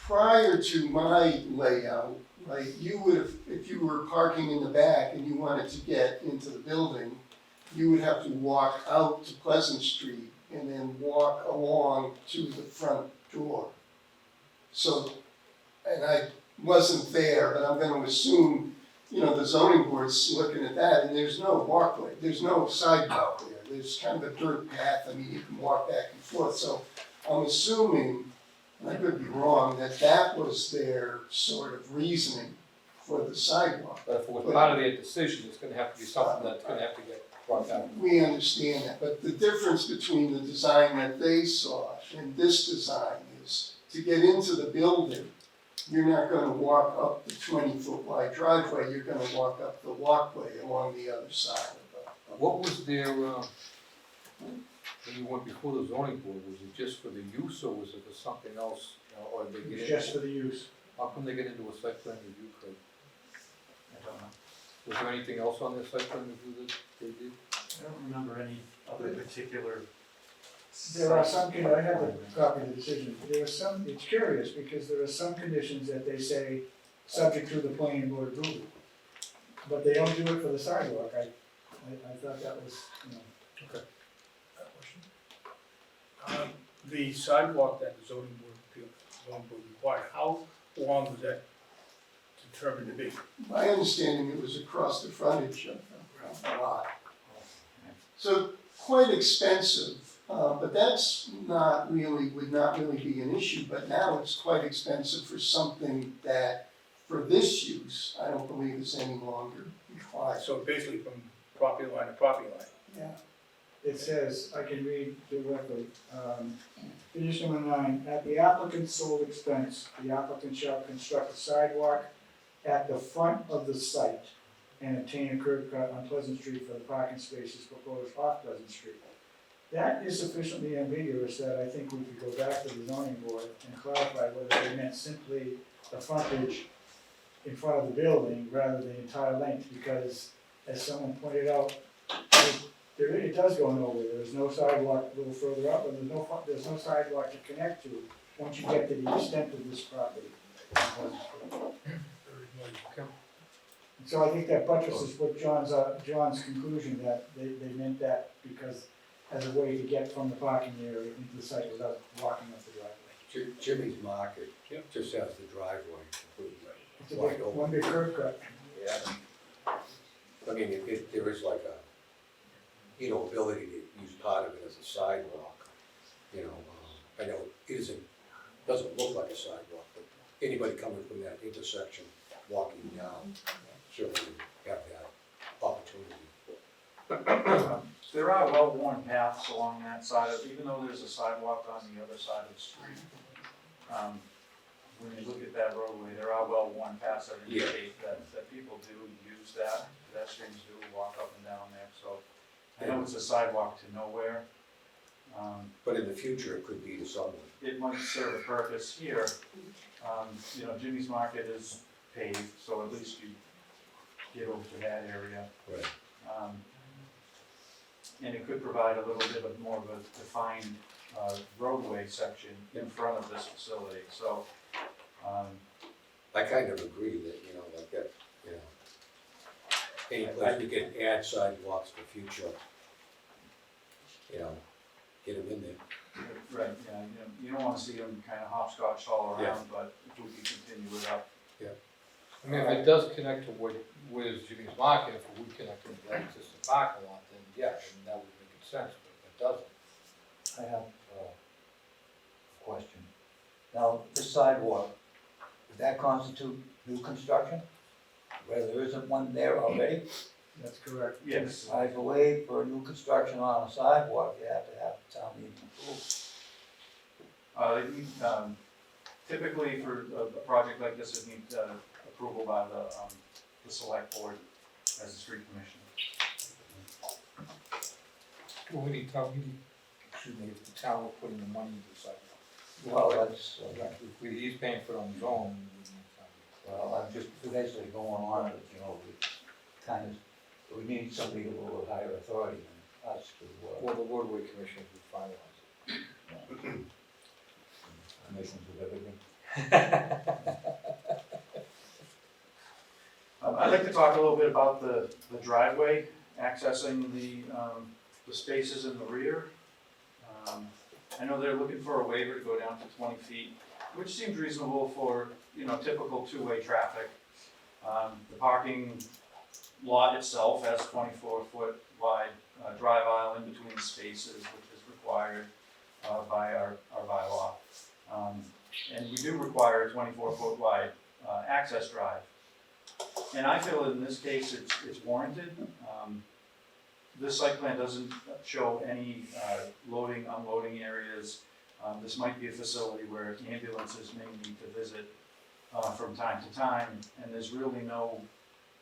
Prior to my layout, like you would have, if you were parking in the back and you wanted to get into the building, you would have to walk out to Pleasant Street and then walk along to the front door. So, and I wasn't there, but I'm gonna assume, you know, the zoning board's looking at that, and there's no walkway, there's no sidewalk there. There's kind of a dirt path, I mean, you can walk back and forth, so I'm assuming, and I could be wrong, that was their sort of reasoning for the sidewalk. But if it was part of their decision, it's gonna have to be something that's gonna have to get brought down. We understand that, but the difference between the design that they saw and this design is to get into the building, you're not gonna walk up the 20-foot wide driveway, you're gonna walk up the walkway along the other side of the. What was their, when you went before the zoning board, was it just for the use or was it for something else? Or did they get It's into? just for the use. How come they get into a site plan review, Craig? I don't know. Was there anything else on their site plan review that they did? I don't remember any other particular. There are some, I have a copy of the decision, there are some, it's curious, because there are some conditions that they say, subject to the planning board approval. But they don't do it for the sidewalk, I thought that was, you know. The sidewalk that the zoning board required, how long was that determined to be? My understanding, it was across the frontage of the lot. So quite expensive, but that's not really, would not really be an issue, but now it's quite expensive for something that, for this use, I don't believe is any longer required. So basically from property line to property line. Yeah. It says, I can read directly, condition number 9, at the applicant's sole expense, the applicant shall construct a sidewalk at the front of the site and obtain a curb cut on Pleasant Street for the parking spaces proposed off Pleasant Street. That is sufficiently ambiguous that I think we could go back to the zoning board and clarify whether they meant simply the frontage in front of the building rather than the entire length, because as someone pointed out, it does go nowhere. There's no sidewalk a little further up, and there's no sidewalk to connect to once you get to the extent of this property. So I think that buttresses what John's conclusion, that they meant that because as a way to get from the parking area into the site without walking up the driveway. Jimmy's Market just has the driveway completely It's a wide big, open. one big curb cut. Yeah. I mean, if there is like a, you know, ability to use part of it as a sidewalk, you know, I know it doesn't look like a sidewalk, but anybody coming from that intersection, walking down, certainly have that opportunity. There are well-worn paths along that side of, even though there's a sidewalk on the other side of the street. When you look at that roadway, there are well-worn paths that indicate that people do use that, pedestrians do walk up and down there, so. I know it's a sidewalk to nowhere. But in the future, it could be to someone. It might serve a purpose here. You know, Jimmy's Market is paved, so at least you get over to that area. Right. And it could provide a little bit of more of a defined roadway section in front of this facility, so. I kind of agree that, like that, any place we can add sidewalks for future, get them in there. Right, yeah, you don't wanna see them kind of hopscotch all around, but if we can continue it up. I mean, if it does connect to where Jimmy's Market, if we connect to that existing parking lot, then yeah, then that would make sense, but if it doesn't. I have a question. Now, this sidewalk, would that constitute new construction? Where there isn't one there already? That's correct. Yes. I believe for new construction on a sidewalk, you have to have town meeting approval. Typically for a project like this, it needs approval by the select board as a street commission. Well, we need town meeting, excuse me, if the town will put in the money into the sidewalk. Well, that's, He's paying for it on his own, we need town meeting. well, I'm just basically going on it, we kind of, we need somebody a little higher authority than us to, Well, the roadway commissioners would finalize it. commissions with everything. I'd like to talk a little bit about the driveway, accessing the spaces in the rear. I know they're looking for a waiver to go down to 20 feet, which seems reasonable for, typical two-way traffic. The parking lot itself has 24-foot wide drive aisle in between the spaces, which is required by our bylaw. And we do require a 24-foot wide access drive. And I feel in this case it's warranted. This site plan doesn't show any loading, unloading areas. This might be a facility where ambulances may need to visit from time to time, and there's really no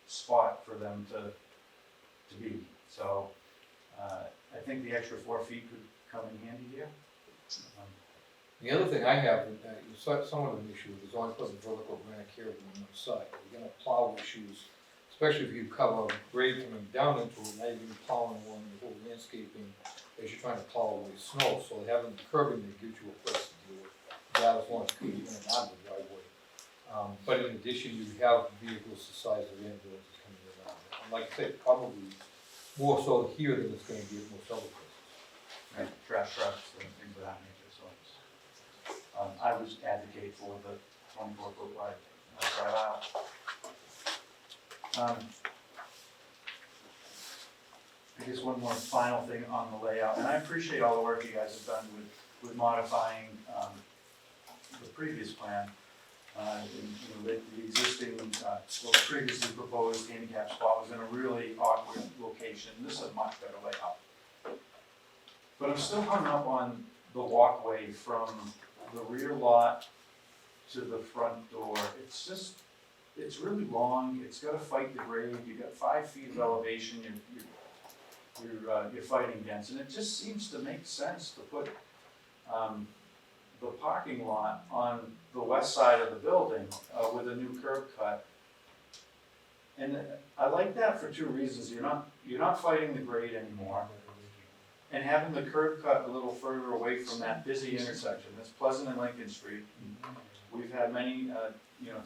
spot for them to be. So I think the extra 4 feet could come in handy here. The other thing I have, somewhat of an issue, is only putting vertical granite carriage on one side. We're gonna plow issues, especially if you cover grade coming down into it, now you're gonna be plowing along the whole landscaping as you're trying to plow away snow, so having the curbing that gives you a place to deal with that as long as you're in and out of the driveway. But in addition, you have vehicles the size of ambulances coming in and out. And like I said, probably more so here than it's gonna be at most other places. Right, trash trucks and things of that nature, so I would advocate for the 24-foot wide drive aisle. I guess one more final thing on the layout, and I appreciate all the work you guys have done with modifying the previous plan. The existing, previously proposed handicap spot was in a really awkward location. This is a much better layout. But I'm still hung up on the walkway from the rear lot to the front door. It's really long, it's gotta fight the grade, you got 5 feet of elevation you're fighting against, and it just seems to make sense to put the parking lot on the west side of the building with a new curb cut. And I like that for 2 reasons. You're not fighting the grade anymore, and having the curb cut a little further away from that busy intersection. That's Pleasant and Lincoln Street. We've had many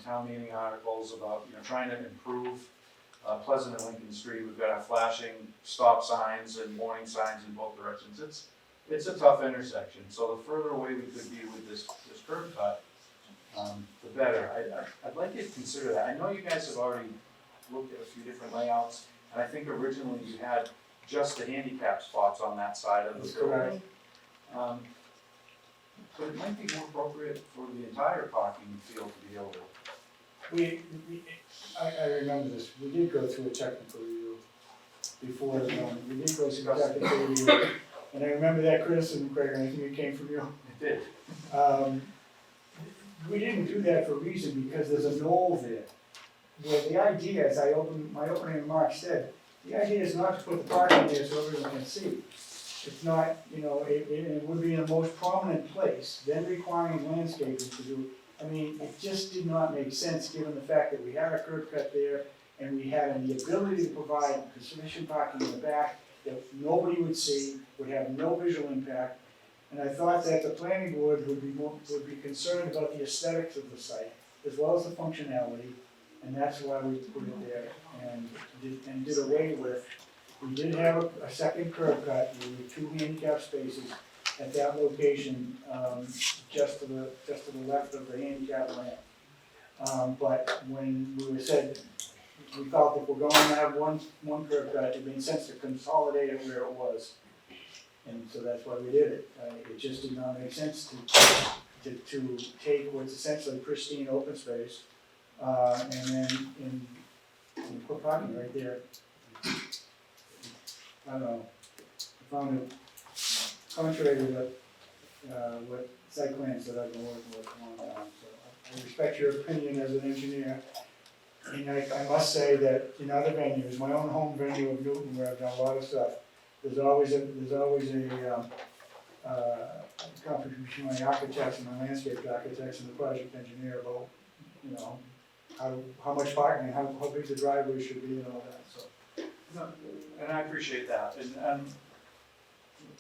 town meeting articles about trying to improve Pleasant and Lincoln Street. We've got our flashing stop signs and warning signs in both directions. It's a tough intersection, so the further away we could be with this curb cut, the better. I'd like you to consider that. I know you guys have already looked at a few different layouts, and I think originally you had just the handicap spots on that side of the building. But it might be more appropriate for the entire parking field to be able to. I remember this, we did go through a technical review before, we did go through a technical review. And I remember that criticism, Craig, and I think it came from you. It did. We didn't do that for a reason, because there's a knoll there. Well, the idea, as my opening remarks said, the idea is not to put the parking there so everyone can see. It's not, it would be in the most prominent place, then requiring landscapers to do. I mean, it just did not make sense, given the fact that we had a curb cut there, and we had the ability to provide sufficient parking in the back, that nobody would see, would have no visual impact. And I thought that the planning board would be concerned about the aesthetics of the site, as well as the functionality, and that's why we put it there and did away with. We did have a second curb cut with 2 handicap spaces at that location, just to the left of the handicap ramp. But when we said, we felt if we're going to have one curb cut, it made sense to consolidate it where it was. And so that's why we did it. It just did not make sense to take what's essentially pristine open space, and then put parking right there. I don't know, I found it contrary to what site plans that I've been working with for a long time, so I respect your opinion as an engineer. And I must say that in other venues, my own home venue of Newton, where I've done a lot of stuff, there's always a conference between my architects and my landscape architects and the project engineer about, you know, how much parking and how big the driveway should be and all that, so. No, and I appreciate that, and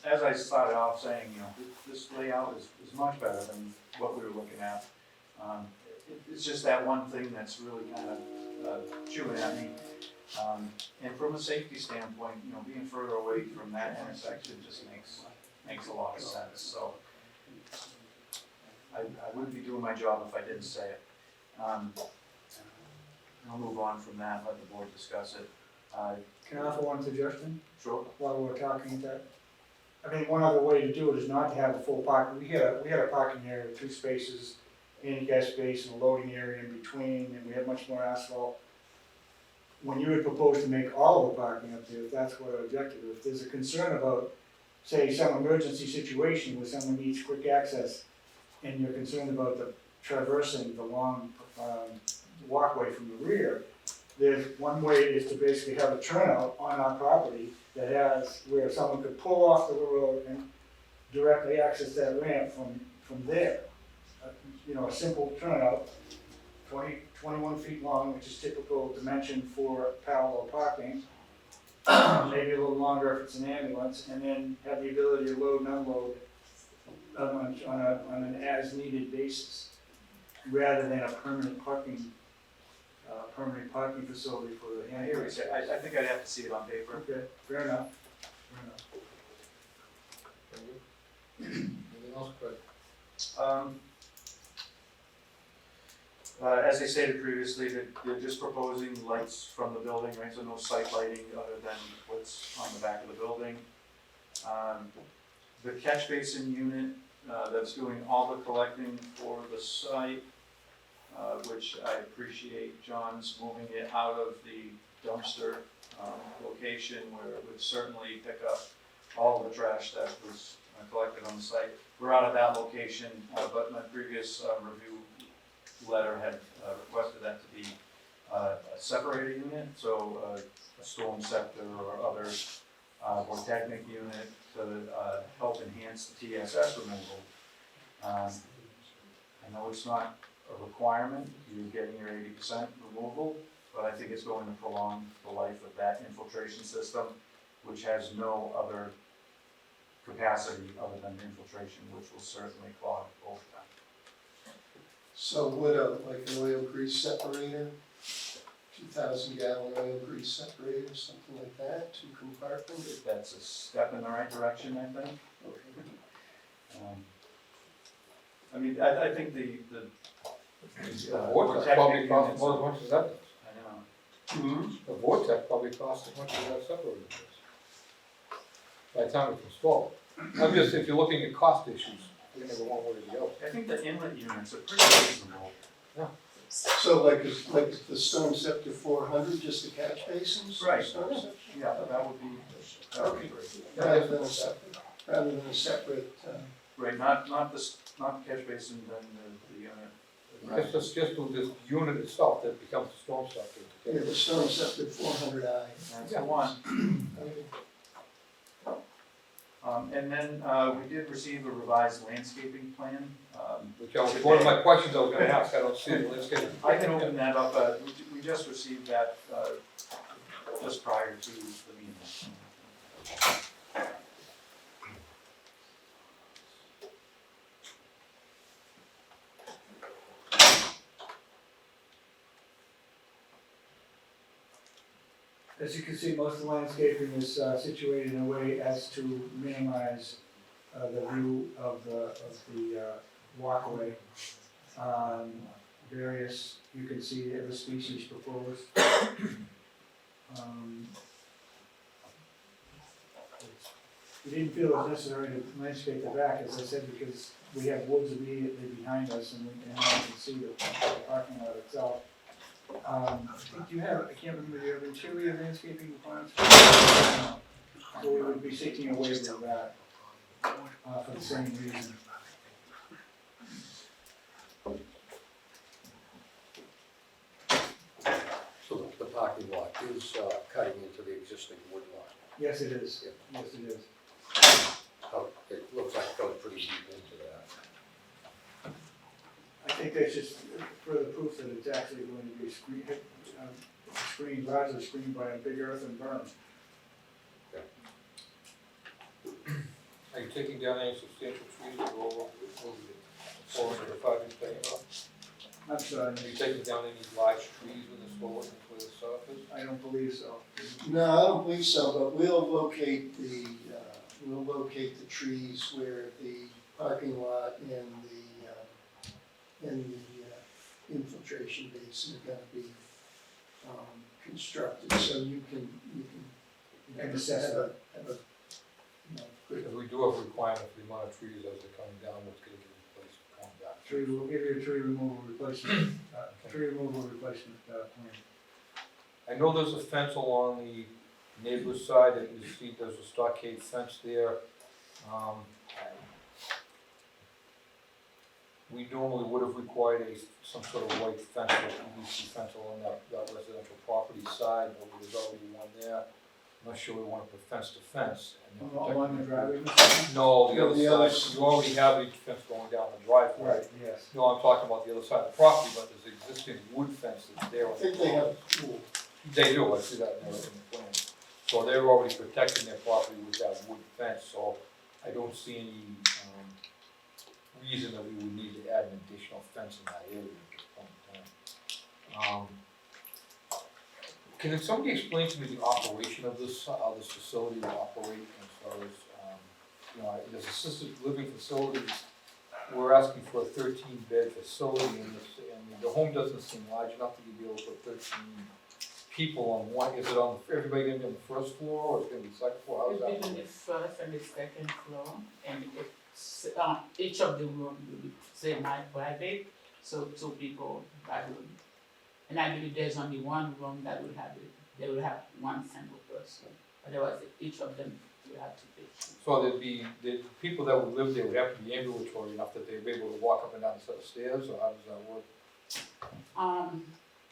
as I started off saying, you know, this layout is much better than what we were looking at. It's just that one thing that's really kind of chewing at me. And from a safety standpoint, you know, being further away from that intersection just makes a lot of sense, so. I wouldn't be doing my job if I didn't say it. I'll move on from that, let the board discuss it. Can I offer one suggestion Sure. while we're talking that? I mean, one other way to do it is not to have a full parking. We had a parking area with 2 spaces, handicap space and a loading area in between, and we had much more asphalt. When you had proposed to make all of the parking up there, if that's what our objective is, if there's a concern about, say, some emergency situation where someone needs quick access, and you're concerned about the traversing the long walkway from the rear, there's one way is to basically have a turnout on our property that has, where someone could pull off the road and directly access that ramp from there. You know, a simple turnout, 21 feet long, which is typical dimension for parallel parking. Maybe a little longer if it's an ambulance, and then have the ability to load and unload on an as-needed basis, rather than a permanent parking facility for the I hear what you handicap. say. I think I'd have to see it on paper. Okay, fair enough. Anything else, Craig? As I stated previously, they're just proposing lights from the building, right, so no site lighting other than what's on the back of the building. The catch basin unit, that's doing all the collecting for the site, which I appreciate John's moving it out of the dumpster, location where it would certainly pick up all the trash that was collected on the site. We're out of that location, but my previous, review letter had requested that to be a separated unit, so a storm scepter or other more technic unit to help enhance the TSS removal. I know it's not a requirement, you're getting your 80% removal, but I think it's going to prolong the life of that infiltration system, which has no other capacity other than infiltration, which will certainly clog over time. So would like an oil grease separator, 2,000 gallon oil grease separator, something like that, 2 compartments? That's a step in the right direction, I think. I mean, I think the Vortex probably costs more as much as that does. I know. The vortex probably costs as much as that separator does. By the time it's installed. I'm just, if you're looking at cost issues, you're gonna go one way or the other. I think the inlet units are pretty reasonable. So like the Stone Scepter 400, just the catch basins? Right. Stone Scepter? Yeah, that would be great. Rather than a separate, Right, not the catch basin, then the unit. Just with this unit itself that becomes a storm scepter. yeah, the Stone Scepter 400i. That's the one. And then, we did receive a revised landscaping plan. Which was one of my questions I was gonna ask, I don't see it, let's get it. I can open that up, we just received that, just prior to the meeting. As you can see, most of the landscaping is situated in a way as to minimize the view of the walkway. Various, you can see the species proposed. We didn't feel it was necessary to landscape the back, as I said, because we have woods immediately behind us and you can see the parking lot itself. Do you have, I can't remember, do you have interior landscaping requirements? So we would be seeking a waiver of that, for the same reason. So the parking lot is cutting into the existing wood lot. Yes, it is. Yes, it is. Oh, it looks like it goes pretty deep into that. I think that's just further proof that it's actually going to be screened, largely screened by a big earthen berm. Are you taking down any substantial trees that go over the 5-inch diameter? I'm sorry, Are you taking down any large trees with this lower into the surface? I don't believe so. No, I don't believe so, but we'll locate the trees where the parking lot and the infiltration basin are gonna be, constructed, so you can assess have a, good. Because we do have requirements for the amount of trees as they're coming down, what's gonna get replaced, coming back. We'll give you a tree removal replacement, plan. I know there's a fence along the neighbor's side that you see, there's a stockade fence there. We normally would have required some sort of white fence or PVC fence along that residential property side, but there's already one there. I'm not sure we want to put fence to fence. And then Along the driveway? No, the other The side, other you already have a fence going down the driveway. Right, yes. No, I'm talking about the other side of the property, but there's existing wood fence that's there. I think they have a pool. They do, I see that in the plan. So they're already protecting their property with that wood fence, so I don't see any, reason that we would need to add an additional fence in that area at this point in time. Can somebody explain to me the operation of this, how this facility will operate as far as, there's assisted living facilities. We're asking for a 13-bed facility and the home doesn't seem large enough that you'd be able to put 13 people on one. Is it everybody gonna be on the first floor or is it gonna be the second floor? How's that? It's on the first and the second floor, and it's, each of the rooms will be semi-private, so 2 people by room. And I believe there's only one room that will have it, they will have one single person, otherwise each of them will have to pay. So the people that would live there would have to be ambulatory enough that they'd be able to walk up and down the set of stairs, or how does that work?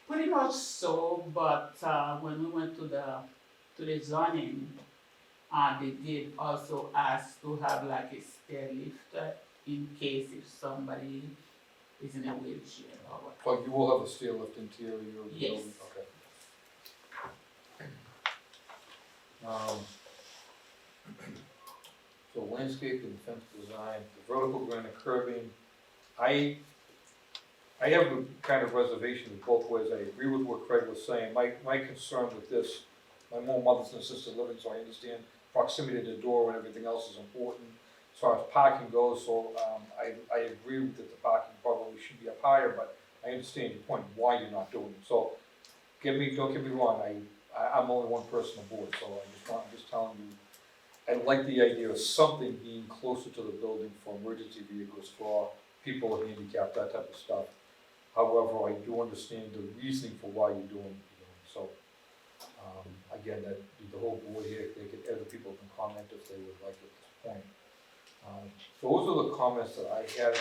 Pretty much so, but when we went to the zoning, they did also ask to have like a stair lift in case if somebody is in a wheelchair or what. So you will have a stair lift interior of the Yes. building? Okay. So landscape and fence design, the vertical granite curbing, I have a kind of reservation both ways. I agree with what Craig was saying. My concern with this, my own mother's in assisted living, so I understand proximity to the door and everything else is important. As far as parking goes, so I agree that the parking probably should be up higher, but I understand your point, why you're not doing it. So don't get me wrong, I'm only one person aboard, so I'm just telling you, I like the idea of something being closer to the building for emergency vehicles, for people with handicap, that type of stuff. However, I do understand the reasoning for why you're doing it. So, again, that the whole board here, other people can comment if they would like at this point. Those are the comments that I had.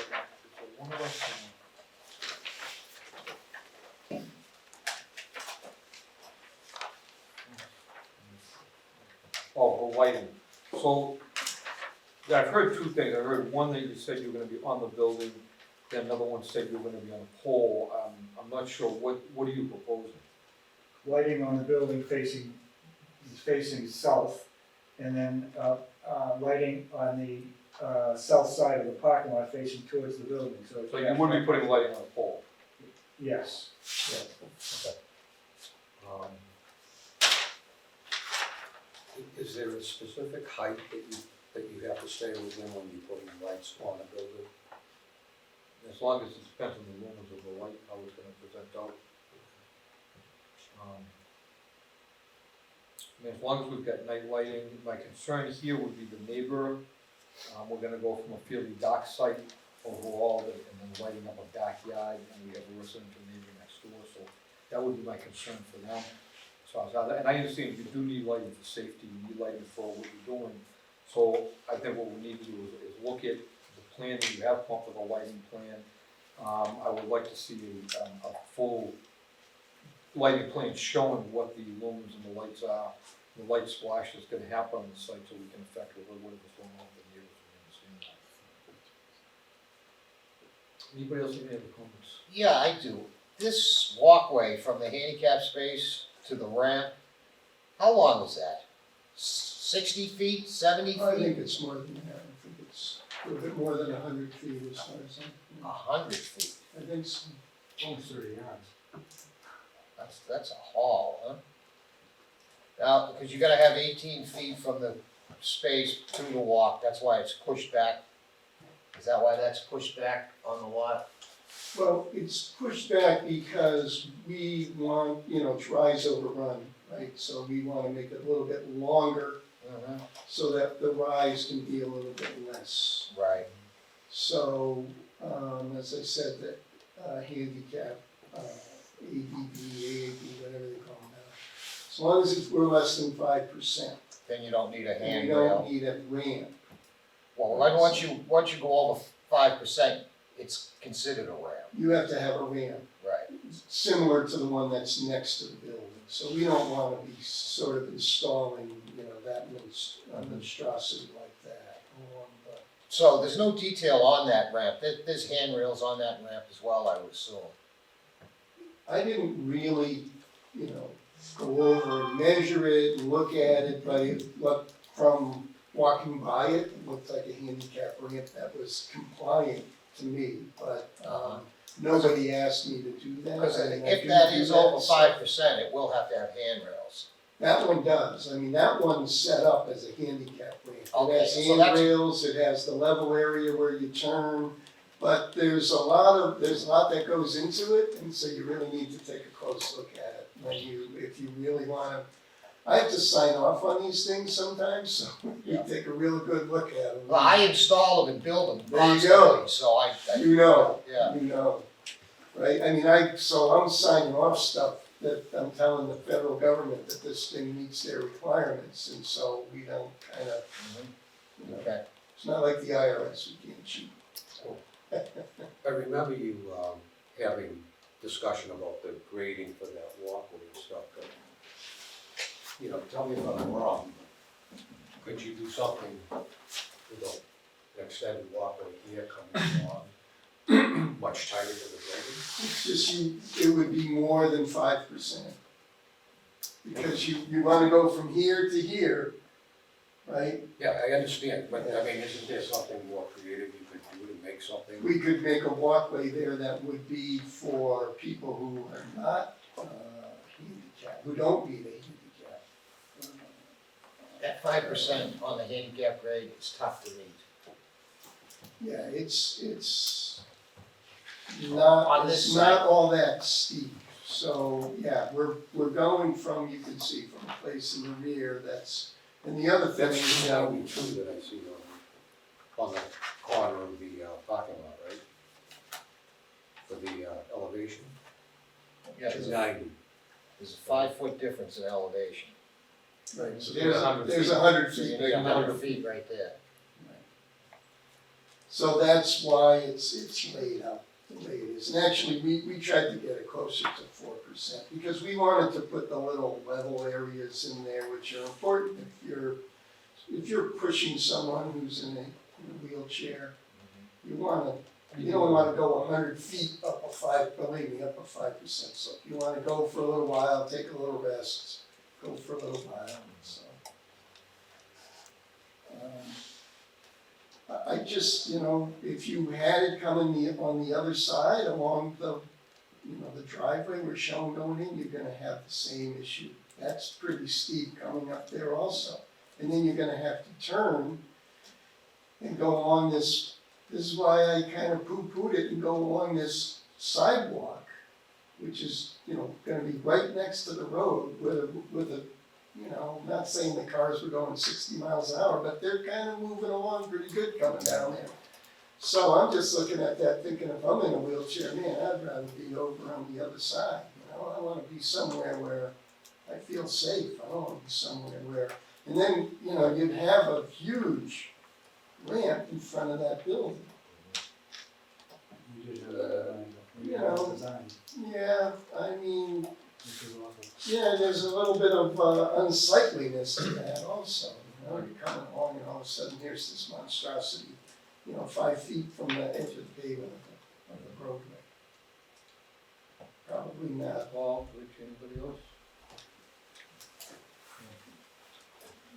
One of us, the lighting. So, yeah, I've heard 2 things. I heard one that you said you were gonna be on the building, then another one said you were gonna be on a pole. I'm not sure, what are you proposing? Lighting on the building facing south, and then, lighting on the, south side of the parking lot facing towards the building, so. So you would be putting lighting on a pole? Yes. Okay. Is there a specific height that you have to stay within when you put lights on a building? As long as it depends on the lumens of the light, how it's gonna present out. I mean, as long as we've got night lighting, my concern here would be the neighbor. We're gonna go from a fairly dark site overall, and then lighting up a backyard, and we have a residential neighbor next door, so that would be my concern for them. So, and I understand you do need lighting for safety, you need lighting for what you're doing. So I think what we need to do is look at the plan that you have, come up with a lighting plan. I would like to see a full lighting plan showing what the lumens and the lights are, the light splash that's gonna happen on the site, so we can affect whatever's going on with the neighbors, we understand that. Anybody else have any other comments? Yeah, I do. This walkway from the handicap space to the ramp, how long is that? 60 feet, 70 I feet? think it's more than that, I think it's a little bit more than 100 feet as far as I know. 100 feet. I think so. Almost 30 yards. That's a haul, huh? Now, because you gotta have 18 feet from the space to the walk, that's why it's pushed back. Is that why that's pushed back on the lot? Well, it's pushed back because we want, to rise overrun, right? So we wanna make it a little bit longer so that the rise can be a little bit less. Right. So, as I said, that handicap, ADB, AAB, whatever they call them now. As long as we're less than 5%, Then you don't need a and we handrail. don't need a ramp. Well, then once you go over 5%, it's considered a ramp. You have to have a ramp, Right. similar to the one that's next to the building. So we don't wanna be sort of installing, that monstrosity like that. So there's no detail on that ramp. There's handrails on that ramp as well, I would assume. I didn't really, go over and measure it and look at it, but it looked, from walking by it, it looked like a handicap ramp that was compliant to me, but, nobody asked me to do that. Because I mean, I if do that do is that, over so- 5%, it will have to have handrails. That one does, that one's set up as a handicap ramp. Okay, It has so that's- handrails, it has the level area where you turn, but there's a lot that goes into it, and so you really need to take a close look at it. If you really wanna, I have to sign off on these things sometimes, so you take a real good look at them. Well, I install them and build them There you go. constantly, so I. Yeah. Right, so I'm signing off stuff that I'm telling the federal government that this thing meets their requirements, and so we don't kinda, Okay. it's not like the IRS, we can't cheat. I remember you having discussion about the grading for that walkway and stuff, but, tell me if I'm wrong. Could you do something with an extended walkway here coming along, much tighter to the building? It's just it would be more than 5%. Because you wanna go from here to here, right? Yeah, I understand, but I mean, isn't there something more creative you could do to make something? We could make a walkway there that would be for people who are not handicapped, who don't need a handicap. That 5% on the handicap grade is tough to meet. Yeah, it's On this it's not all that steep. So, yeah, we're going from, you can see, from a place in the rear that's, and the other thing That's is, that would be true that I see on the corner of the parking lot, right? For the elevation? Yeah, It's 90. There's a 5-foot difference in elevation. right, so There's 100 there's feet. 100 So you feet. need 100 feet right there. So that's why it's laid out the way it is. And actually, we tried to get it closer to 4% because we wanted to put the little level areas in there which are important if you're pushing someone who's in a wheelchair. You don't wanna go 100 feet up a 5%. So if you wanna go for a little while, take a little rest, go for a little while, so. I just, if you had it coming on the other side along the driveway we're showing going in, you're gonna have the same issue. That's pretty steep coming up there also. and then you're gonna have to turn and go along this is why I kind of poo-pooed it and go along this sidewalk, which is, you know, gonna be right next to the road with a, you know, not saying the cars were going 60 miles an hour, but they're kind of moving along pretty good coming down there. So I'm just looking at that thinking if I'm in a wheelchair, man, I'd rather be over on the other side, you know? I wanna be somewhere where I feel safe, I don't wanna be somewhere where, and then, you know, you'd have a huge ramp in front of that building. You just have a You know, design, yeah, I mean, which is awful. yeah, there's a little bit of unsightliness to that also, you know, you're coming along and all of a sudden here's this monstrosity, you know, 5 feet from the edge of the pavement of the roadway. Probably not. Paul, Rich, anybody else?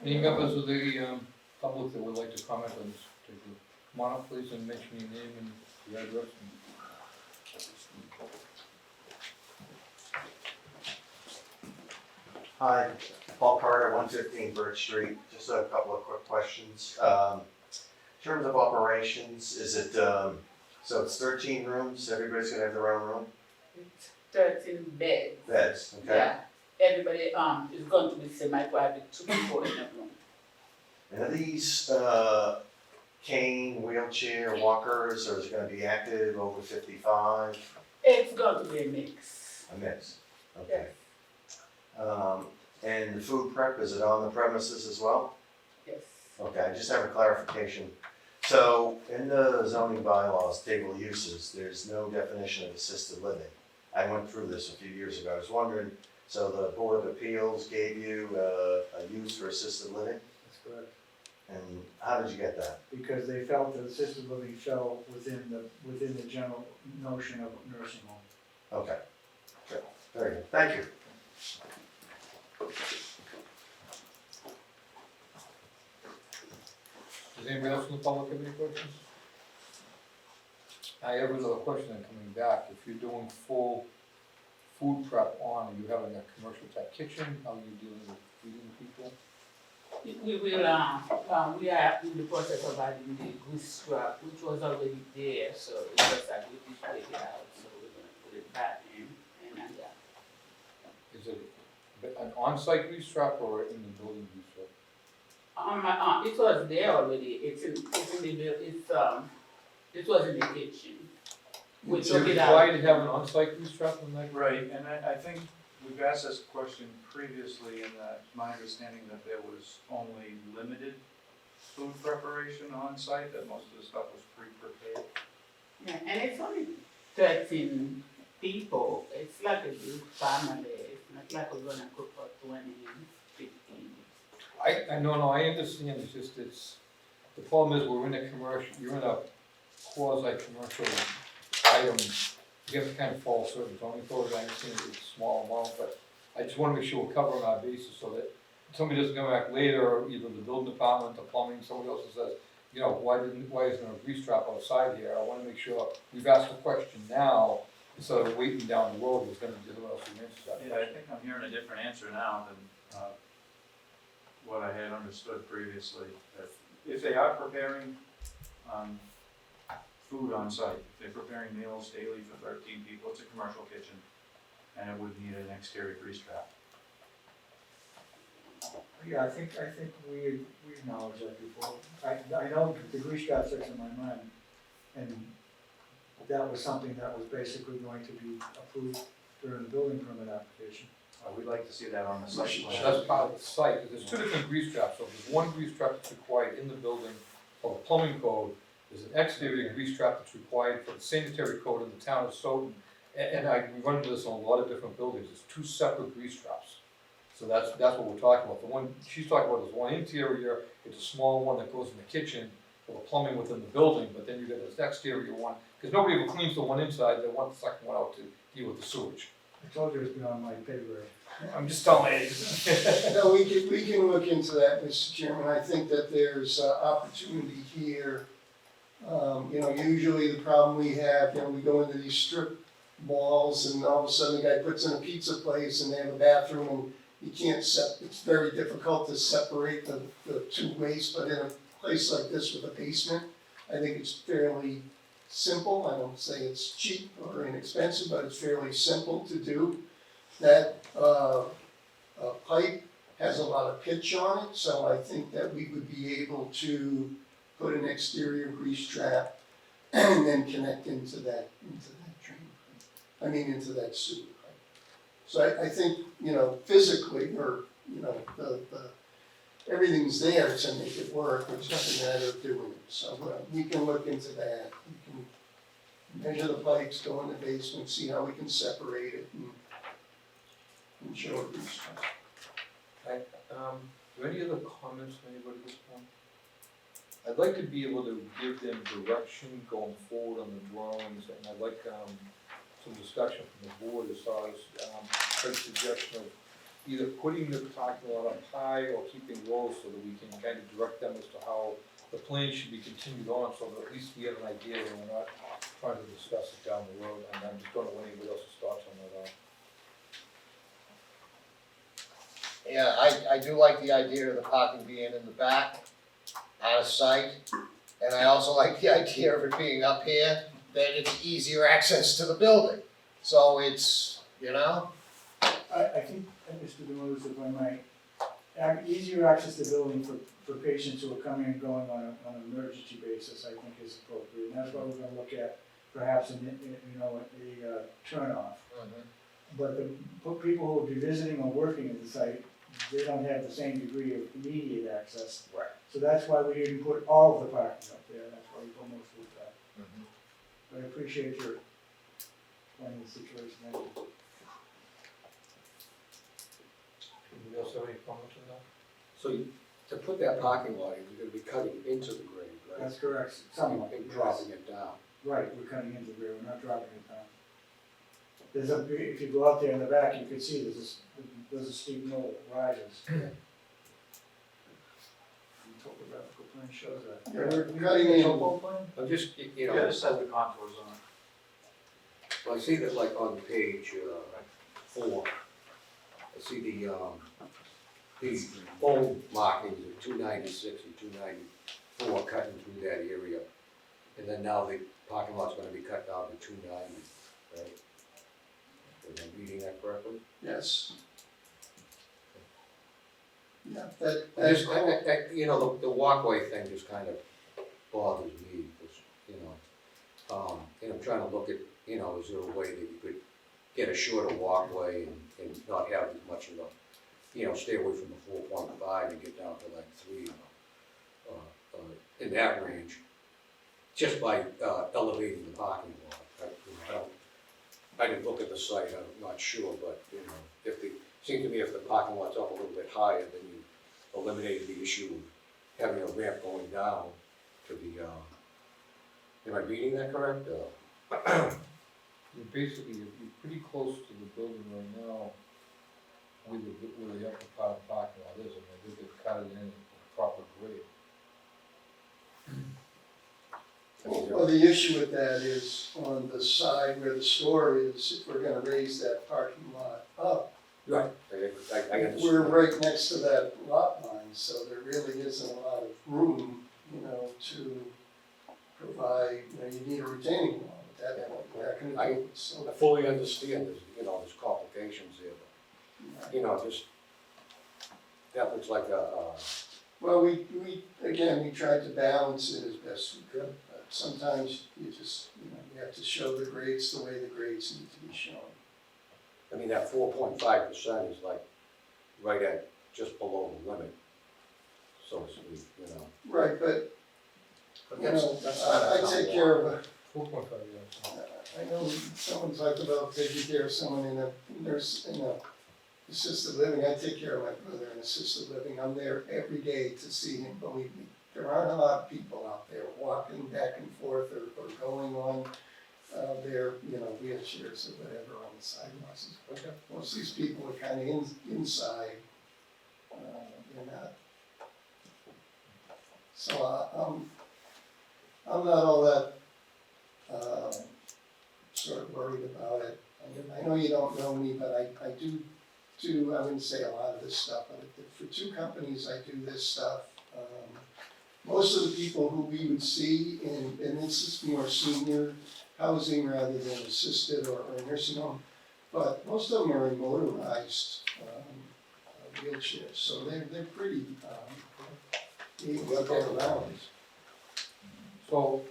Any members of the public that would like to comment on this particular? Come on up, please, and mention your name and your address. Hi, Paul Carter, 115 Birch Street. Just a couple of quick questions. In terms of operations, is it, so it's 13 rooms, everybody's gonna have their own room? It's 13 beds. Beds, okay? Yeah, everybody, is going to be semi-private, 2 people in a room. And are these cane, wheelchair, walkers, or is it gonna be active, over 55? It's going to be a mix. A mix, okay. And the food prep, is it on the premises as well? Yes. Okay, I just have a clarification. So in the zoning bylaws, table of uses, there's no definition of assisted living. I went through this a few years ago. I was wondering, so the Board of Appeals gave you a use for assisted living? That's correct. And how did you get that? Because they felt that assisted living fell within the general notion of nursing home. Okay, good, very good, thank you. Does anybody else in the public have any questions? I have another question then coming back. If you're doing full food prep on, are you having a commercial type kitchen? How are you dealing with feeding people? We will, we are in the process of adding the goose trap, which was already there, so it's just that we did take it out, so we're gonna put it back in, and Is it an on-site grease trap or in the building grease trap? it was there already, it's in it was in the kitchen. We Is it took it out. required to have an on-site grease trap in that? Right, and I think we've asked this question previously, and it's my understanding that there was only limited food preparation on site, that most of the stuff was pre-prepared. Yeah, and it's only 13 people, it's like a big family, it's not like we're gonna cook for 20, 15. I I understand, it's, the problem is we're in a commercial, you're in a quasi-commercial item. You have to kind of follow certain zoning codes, I understand it's a small amount, but I just wanna make sure we're covering our bases so that somebody doesn't come back later, either the building department, the plumbing, somebody else that says, you know, why isn't there a grease trap outside here? I wanna make sure we've asked the question now, instead of waiting down the road, there's gonna be someone else who answers that Yeah, I question. think I'm hearing a different answer now than what I had understood previously. That if they are preparing food on site, if they're preparing meals daily for 13 people, it's a commercial kitchen, and it would need an exterior grease trap. Yeah, I think we acknowledged that before. I know the grease trap sticks in my mind, and that was something that was basically going to be approved during the building permit application. We'd like to see that on the site plan. That's part of the site, because there's two different grease traps, so there's one grease trap that's required in the building for the plumbing code, there's an exterior grease trap that's required for the sanitary code in the town of Stoughton, and we run into this on a lot of different buildings, there's 2 separate grease traps. So that's what we're talking about, the one she's talking about is one interior, it's a small one that goes in the kitchen for the plumbing within the building, but then you got this exterior one, because nobody ever cleans the one inside, they want the second one out to deal with the sewage. I told you it was beyond my pay grade. I'm just telling you. No, we can look into that, Mr. Chairman. I think that there's opportunity here. You know, usually the problem we have, you know, we go into these strip malls and all of a sudden the guy puts in a pizza place and they have a bathroom and you can't it's very difficult to separate the two waste, but in a place like this with a basement, I think it's fairly simple. I don't say it's cheap or inexpensive, but it's fairly simple to do. That, pipe has a lot of pitch on it, so I think that we would be able to put an exterior grease trap and then connect into that drain pipe. I mean, into that sewer pipe. So I think, you know, physically, or, you know, everything's there to make it work, it's just a matter of doing it. So we can look into that. We can measure the pipes, go in the basement, see how we can separate it and show a grease trap. Are there any other comments from anybody at this point? I'd like to be able to give them direction going forward on the drawings, and I'd like, some discussion from the board as far as, a suggestion of either putting the parking lot up high or keeping low so that we can kind of direct them as to how the plan should be continued on, so that at least we have an idea and we're not trying to discuss it down the road, and I just don't know anybody else's thoughts on that. Yeah, I do like the idea of the parking being in the back, out of sight. And I also like the idea of it being up here, that it's easier access to the building. So it's, you know, I think, Mr. Demers, if I might, easier access to the building for patients who are coming and going on an emergency basis, I think is appropriate. And that's why we're gonna look at perhaps a turnoff. But for people who will be visiting or working at the site, they don't have the same degree of immediate access. Right. So that's why we didn't put all of the parking up there, that's why we put most of that. But I appreciate your explaining the situation. Thank you. Anybody else have any comments on that? So to put that parking lot in, you're gonna be cutting into the grade, right? That's correct, somewhat. And yes. dropping it down. Right, we're cutting into the rear, we're not dropping it down. If you go out there in the back, you can see there's a steep knoll rises. The topographical plan shows that. Yeah, we're cutting in. Topo plan? I'm just, you Yeah, know, this has the contours on it. well, I see that like on page 4, I see the old markings of 296 and 294 cutting through that area. And then now the parking lot's gonna be cut down to 290, right? Am I reading that correctly? Yes. Yeah, that, I that's just, cool. you know, the walkway thing just kind of bothers me, because, you know, and I'm trying to look at, you know, is there a way that you could get a shorter walkway and not have as much of a, you know, stay away from the 4.5 and get down to like 3, in that range, just by elevating the parking lot. I didn't look at the site, I'm not sure, but, you know, seems to me if the parking lot's up a little bit higher, then you eliminated the issue of having a ramp going down to the, am I reading that correct? Basically, you're pretty close to the building right now, where the upper part of the parking lot is, and they did cut it in a proper grade. Well, the issue with that is on the side where the store is, if we're gonna raise that parking lot up, Right, I understand. we're right next to that lot line, so there really isn't a lot of room, you know, to provide, you know, you need a retaining wall at that point, we're not gonna do it, so. I fully understand there's, you know, there's complications there, but, you know, just, that looks like Well, we tried to balance it as best we could, but sometimes you just, you know, you have to show the grades the way the grades need to be shown. I mean, that 4.5% is like right at just below the limit, so to speak, you know. Right, but, you know, that's I not take care of a, 4.5, yeah. I know someone talked about taking care of someone in a assisted living. I take care of my brother in assisted living. I'm there every day to see him, believe me. There aren't a lot of people out there walking back and forth or going on their, you know, wheelchairs or whatever on the sidewalks. Okay. Most of these people are kind of inside. They're not. So I'm not all that sort of worried about it. I know you don't know me, but I do do, I wouldn't say a lot of this stuff, but for two companies, I do this stuff. Most of the people who we would see, and this is more senior housing rather than assisted or nursing home, but most of them are in motorized wheelchairs, so they're pretty able to get around. So,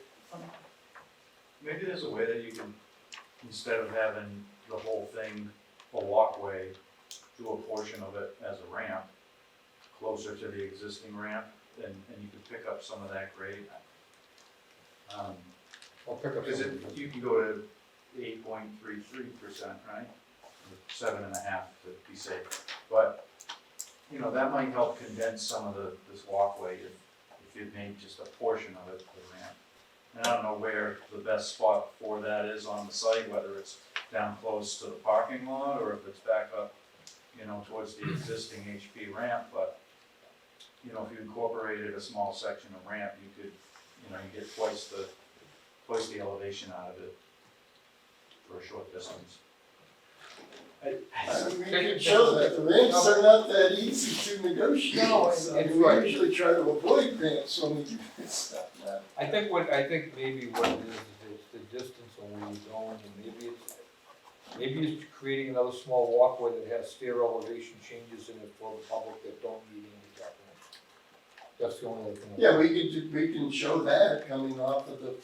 Maybe there's a way that you can, instead of having the whole thing a walkway, do a portion of it as a ramp, closer to the existing ramp, and you could pick up some of that grade. I'll pick up Because some. you can go to 8.33%, right? Or 7.5 to be safe. But, you know, that might help condense some of this walkway if you made just a portion of it the ramp. And I don't know where the best spot for that is on the site, whether it's down close to the parking lot or if it's back up, you know, towards the existing HP ramp, but, you know, if you incorporated a small section of ramp, you could, you know, you get twice the elevation out of it for a short distance. We can show that the ramps are not that easy to negotiate. No, So it's we right. usually try to avoid ramps when we do this stuff. I think maybe what it is the distance of where you're going, and maybe it's creating another small walkway that has stair elevation changes in it for the public that don't need handicap ramps. That's the only other thing. Yeah, we can show that coming off of the,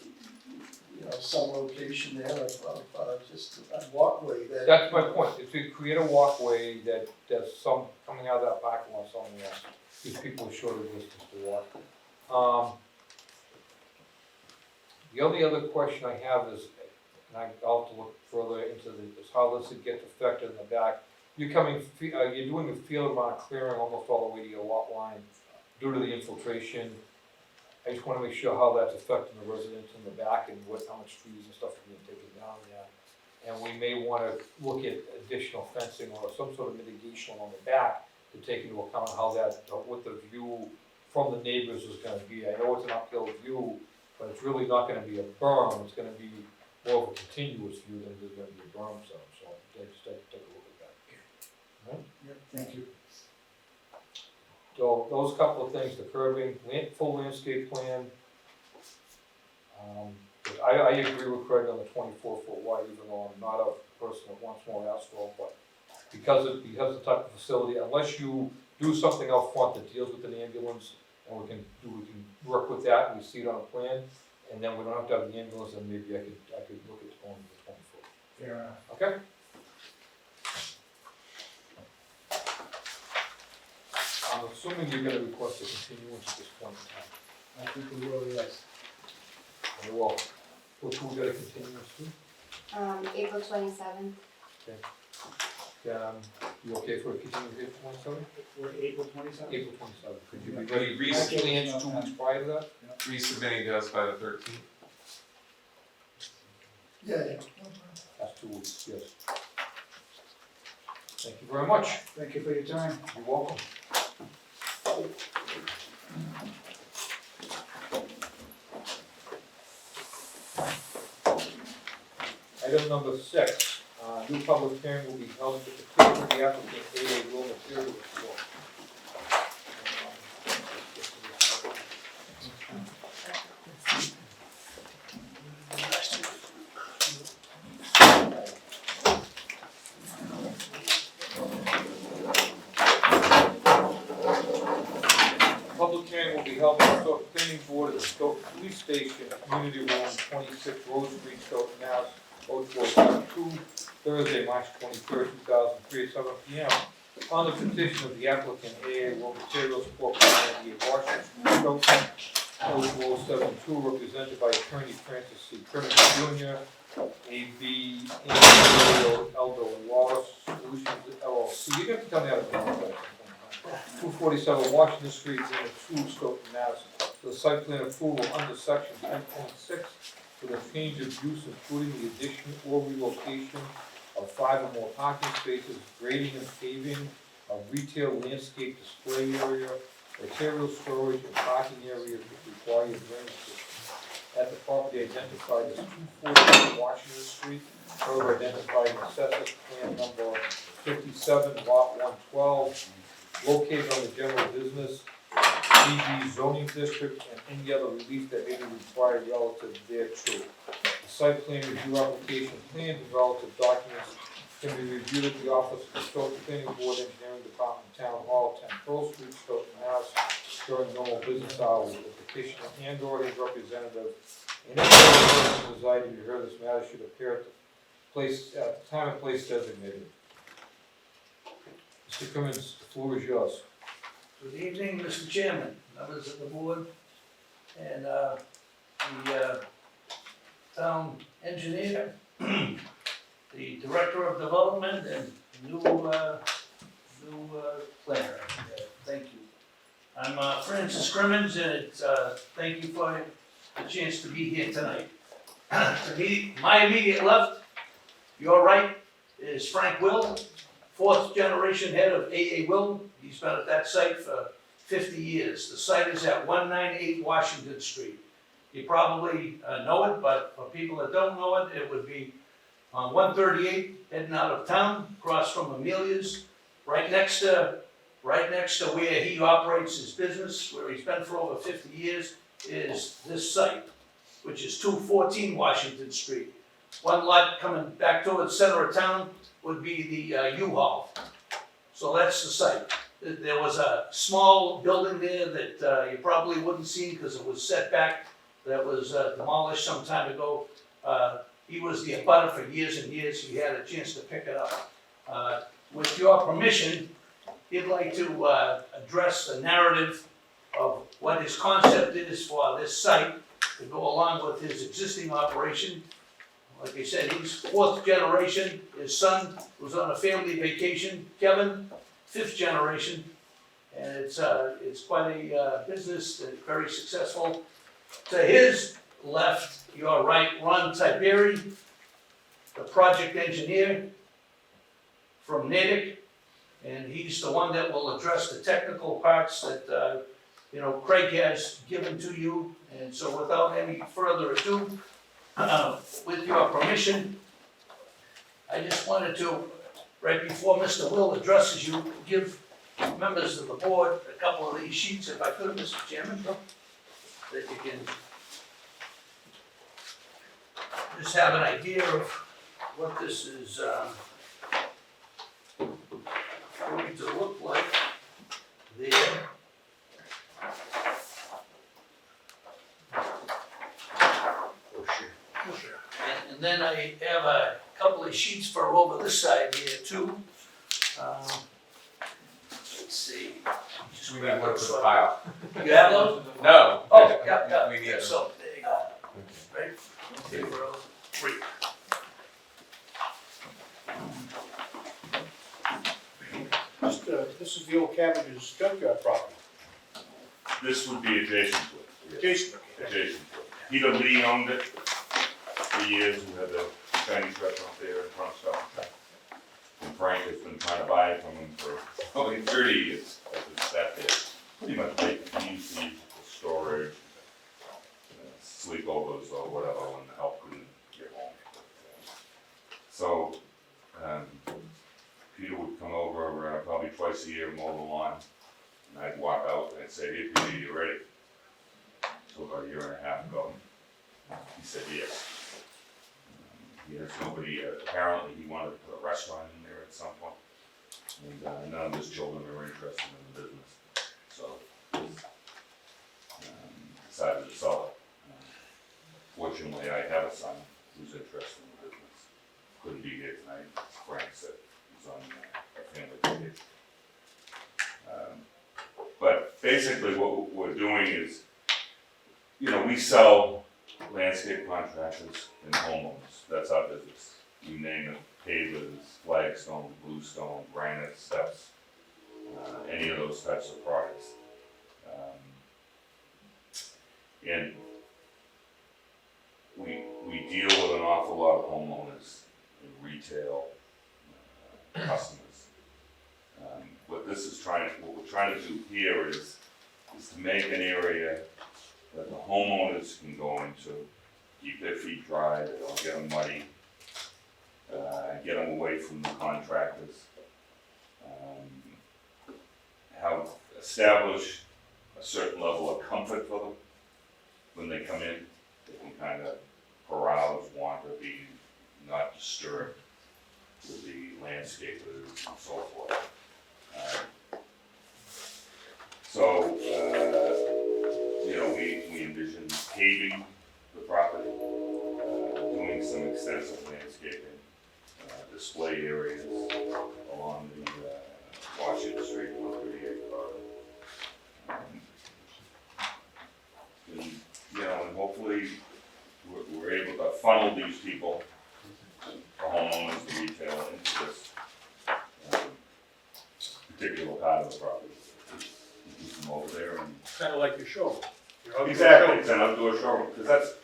you know, some location there of just a walkway that. That's my point, if we create a walkway that there's some coming out of that parking lot somewhere, gives people a shorter distance to walk. The only other question I have is, and I'll have to look further into this, is how this gets affected in the back. You're doing the field amount clearing almost all the way to your lot line due to the infiltration. I just wanna make sure how that's affecting the residents in the back and how much trees and stuff are being taken down there. And we may wanna look at additional fencing or some sort of mitigation on the back to take into account how what the view from the neighbors is gonna be. I know it's an uphill view, but it's really not gonna be a berm, it's gonna be more of a continuous view than it is gonna be a berm zone, so I just take a look at that. All right? Yep, thank you. So those couple of things, the curbing, full landscape plan. I agree with Craig on the 24-foot wide, even though I'm not a person that wants more asphalt, but because of the type of facility, unless you do something out front that deals with an ambulance, and we can work with that, and we see it on a plan, and then we don't have to have the ambulance, and maybe I could look at going to the 20-foot. Fair enough. Okay? I'm assuming you're gonna request a continuance at this point in time. I think we will, yes. Very well. Which we got a continuance to? April 27th. You okay for a continuance April 27th? We're April 27th? April 27th. Could you be ready plans 2 weeks prior to that? Resubmitting to us by the 13th. Yeah, That's 2 weeks, yes. Thank you very much. Thank you for your time. You're welcome. Item number 6, new public hearing will be held at the petition of the applicant A.A. Will Materials Corp. Public hearing will be held by the Stoughton Planning Board at the Stoughton Police Station, Community Room, 26 Rose Street, Stoughton, Mass. 02472, Thursday, March 23rd, 2003, at 7 p.m. On the petition of the applicant, A.A. Will Materials Corp. 98 Washington, Stoughton, 02072, represented by Attorney Francis C. Crimmins Jr., A.B. Eldo and Wallace Solutions LLC. You're going to tell me how to pronounce that. 247 Washington Street, Unit 2, Stoughton, Mass. The site plan approval under section 10.6 for the change of use, including the addition or relocation of 5 or more parking spaces, grading and paving of retail landscape display area, material storage and parking areas with required drainage systems at the property identified as 240 Washington Street, further identified in assessment plan number 57, lot 112, located on the general business, DB zoning district, and any other relief that may be required relative thereto. The site plan review application plans and relative documents can be reviewed at the office of the Stoughton Planning Board Engineering Department, Town Hall, 10 Pearl Street, Stoughton, Mass. During normal business hours. The petitioner and or his representative and any other person residing to hear this matter should appear at the time and place designated. Mr. Crimmins, the floor is yours. Good evening, Mr. Chairman, members of the board, and the town engineer, the director of development, and new planner. Thank you. I'm Francis Crimmins, and it's thank you for the chance to be here tonight. My immediate left, your right, is Frank Will, fourth generation head of AA Will. He's been at that site for 50 years. The site is at 198 Washington Street. You probably know it, but for people that don't know it, it would be on 138 heading out of town, across from Amelia's, right next to where he operates his business, where he's been for over 50 years, is this site, which is 214 Washington Street. One lot coming back towards center of town would be the U-Haul. So that's the site. There was a small building there that you probably wouldn't see because it was set back, that was demolished some time ago. He was the abutter for years and years. He had a chance to pick it up. With your permission, he'd like to address the narrative of what his concept is for this site to go along with his existing operation. Like I said, he's fourth generation. His son was on a family vacation, Kevin, fifth generation. And it's quite a business, very successful. To his left, your right, Ron Tiberi, the project engineer from Natick. And he's the one that will address the technical parts that, Craig has given to you. And so without any further ado, with your permission, I just wanted to, right before Mr. Will addresses you, give members of the board a couple of these sheets, if I could, Mr. Chairman, that you can just have an idea of what this is going to look like there. And then I have a couple of sheets for over this side here too. Let's see. Just We need grab one those. for the file. You have those? No. Oh, yeah, We need yeah, them. so, there you go. Right, okay, for those three. This is the old Cabbage's junkyard property. This would be adjacent to it. Jason, Adjacent to it. Peter Lee owned it for years, who had the Chinese restaurant there in front of Stoughton. And Frank has been trying to buy it from him for probably 30 years, as it's sat there. Pretty much vacant. He used to use it for storage, sleepovers or whatever when the help couldn't get home. So, Peter would come over probably twice a year, mow the lawn, and I'd walk out and I'd say, "Hey, Peter, you ready?" So about a year and a half ago, he said yes. He has nobody, apparently he wanted to put a restaurant in there at some point, and none of his children are interested in the business, so decided to sell it. Fortunately, I have a son who's interested in the business. Couldn't be here tonight. Frank said he's on a family vacation. But basically what we're doing is, we sell landscape contractors and homeowners. That's our business. You name it, pavers, flagstone, bluestone, granite, steps, any of those types of products. And we deal with an awful lot of homeowners and retail customers. What we're trying to do here is to make an area that the homeowners can go into, keep their feet dry, they don't get them muddy, get them away from the contractors. establish a certain level of comfort for them when they come in. They can kind of carouse, wander, be not disturbed with the landscapers and so forth. We envision paving the property, doing some extensive landscaping, display areas along the Washington Street, 138 corridor. And hopefully we're able to funnel these people, the homeowners, the retail, into this particular part of the property. Keep them over there and. Kind of like your show. Exactly, it's an outdoor showroom, because that's,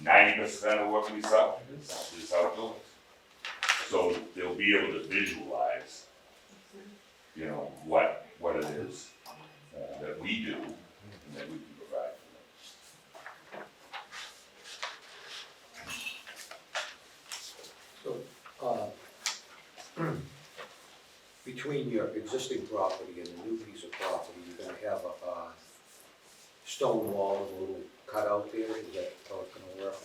90% of what we sell is outdoors. So they'll be able to visualize, what it is that we do and that we can provide for them. So, between your existing property and the new piece of property, you're gonna have a stone wall with a little cutout there, is that how it's gonna work?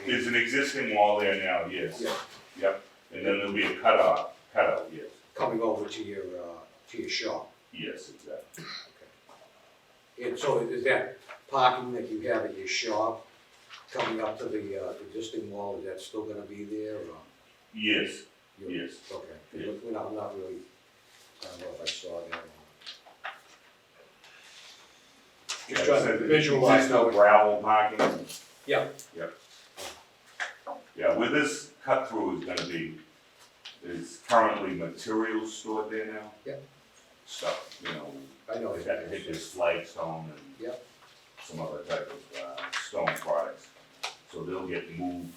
There's an existing wall there now, yes. Yeah. Yep, and then there'll be a cutout, yes. Coming over to your shop. Yes, exactly. And so is that parking that you have at your shop coming up to the existing wall, is that still gonna be there, or? Yes, yes. Okay, Yeah. I'm not really, I don't know if I saw that or not. Just trying to visualize There's no how it- gravel parking. Yeah. Yep. Yeah, where this cut through is gonna be, there's currently materials stored there now. Yep. Stuff, I know. they've got to take this flagstone and Yep. some other type of stone products. So they'll get moved.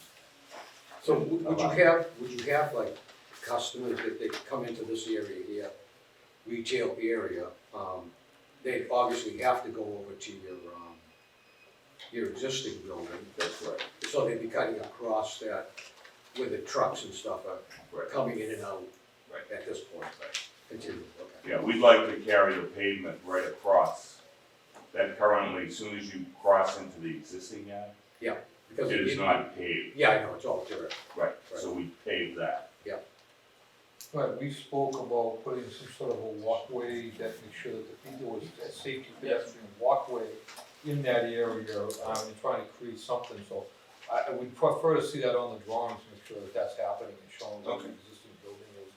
So would you have like customers that they come into this area here, retail area, they obviously have to go over to your existing building. That's right. So they'd be cutting across that where the trucks and stuff are Right. coming in and out Right. at this point. Continue, okay. Yeah, we'd like to carry the pavement right across. That currently, as soon as you cross into the existing yard, Because it is not paved. Yeah, I know, it's all dirt. Right, so we pave that. Right, we spoke about putting some sort of a walkway that makes sure that the people with a safety pedestrian walkway in that area, and trying to create something, so I would prefer to see that on the drawings, make sure that that's happening and showing what the Okay. existing building is.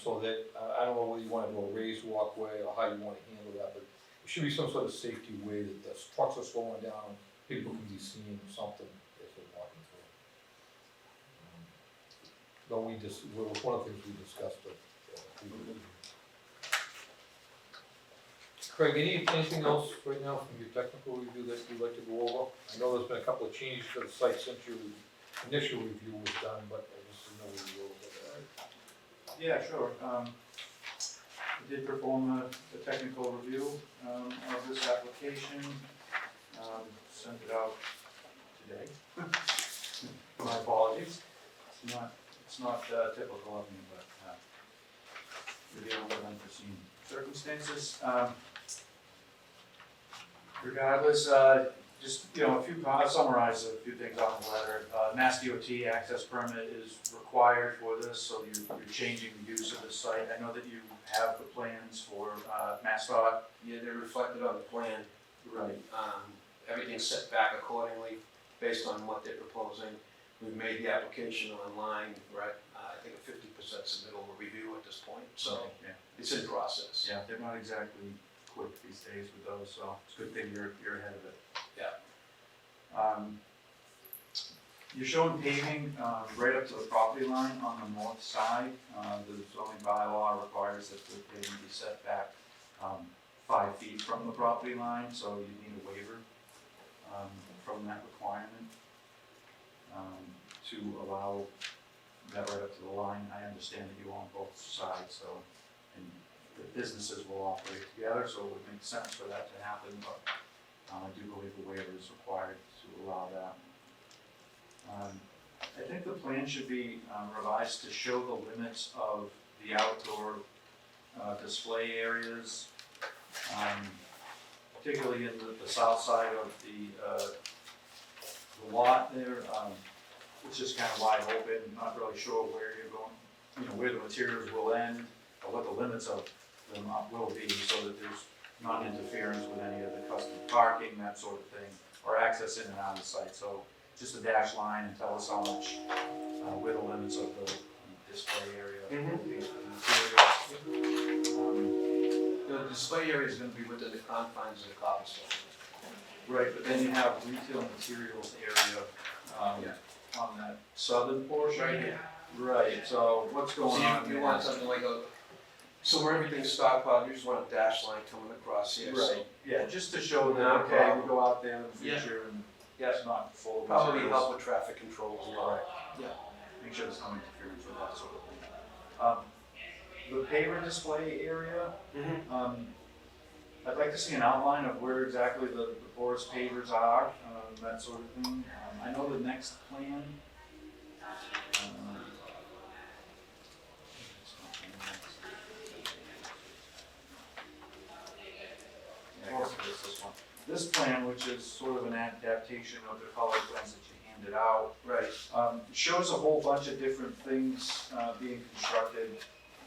So that, I don't know whether you wanna do a raised walkway or how you wanna handle that, but there should be some sort of safety way that the trucks are slowing down, people can be seeing something as they're walking through. No, it was one of the things we discussed, but. Craig, anything else right now from your technical review that you'd like to go over? I know there's been a couple of changes to the site since your initial review was done, but I just didn't know where you were with that. Yeah, sure. We did perform a technical review of this application. Sent it out today. My apologies. It's not typical of me, but we're dealing with unforeseen circumstances. Regardless, just, I'll summarize a few things on the letter. Mass DOT access permit is required for this, so you're changing the use of the site. I know that you have the plans for MassDOT. Yeah, they're reflected on the plan. Right. Everything's set back accordingly based on what they're proposing. We've made the application online, right? I think a 50% submittal review at this point, so Yeah. it's in process. Yeah, they're not exactly quick these days with those, so it's a good thing you're ahead of it. Yeah. You're showing paving right up to the property line on the north side. The zoning bylaw requires that the paving be set back 5 feet from the property line, so you need a waiver from that requirement to allow that right up to the line. I understand that you own both sides, so, and the businesses will operate together, so it would make sense for that to happen, but I do believe the waiver is required to allow that. I think the plan should be revised to show the limits of the outdoor display areas particularly in the south side of the lot there. It's just kind of wide open, not really sure where you're going, you know, where the materials will end, or what the limits of them will be, so that there's non-interference with any of the custom parking, that sort of thing, or access in and out of the site. So just a dash line and tell us how much, where the limits of the display area will be for the materials. The display area is gonna be within the confines of the cobblestone. Right, but then you have retail materials area, on that southern portion. Right here. Right, so what's going So on you there? want something like so where everything's stockpiled, you just want a dash line coming across here, so. Right, yeah, just to show that, No okay, problem. we go out there in the Yeah. future and it's not full of Probably materials. help with traffic control as well. Right. Yeah. Make sure there's no interference with that sort of thing. The paver display area, I'd like to see an outline of where exactly the porous pavers are, that sort of thing. I know the next plan. Yeah, I guess it is this one. This plan, which is sort of an adaptation of the color plans that you handed out, Right. shows a whole bunch of different things being constructed.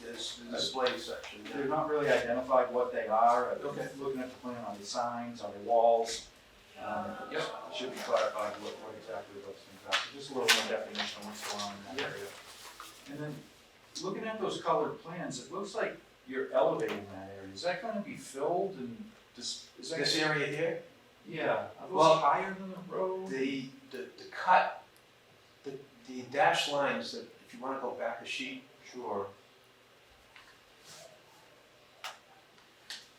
There's the display section. They're not really identified what they are. Okay. Looking at the plan, are they signs, are they walls? Yep. It should be clarified what exactly those things are. So just a little more definition of what's going on in that area. And then, looking at those colored plans, it looks like you're elevating that area. Is that gonna be filled and is that? This area here, Yeah, are those Well, higher than the road? the cut, the dashed lines that, if you wanna go back a sheet, Sure.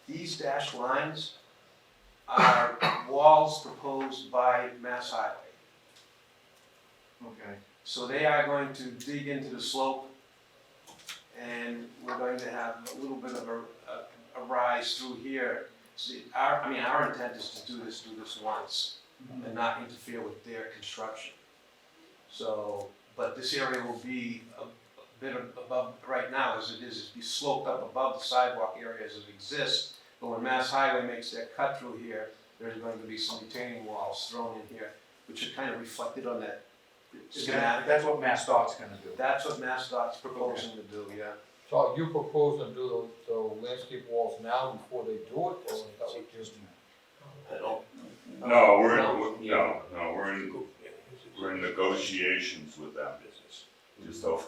these dashed lines are walls proposed by Mass Highway. Okay. So they are going to dig into the slope, and we're going to have a little bit of a rise through here. See, our intent is to do this once, and not interfere with their construction. So, but this area will be a bit above, right now as it is, be sloped up above the sidewalk area as it exists. But when Mass Highway makes their cut through here, there's going to be some retaining walls thrown in here, which are kind of reflected on that schematic. That's what Mass Dot's gonna do. That's what MassDOT's proposing to do, yeah. So are you proposing to do the landscape walls now before they do it, or is that what you're doing? I don't. No, No. we're in negotiations with them, just over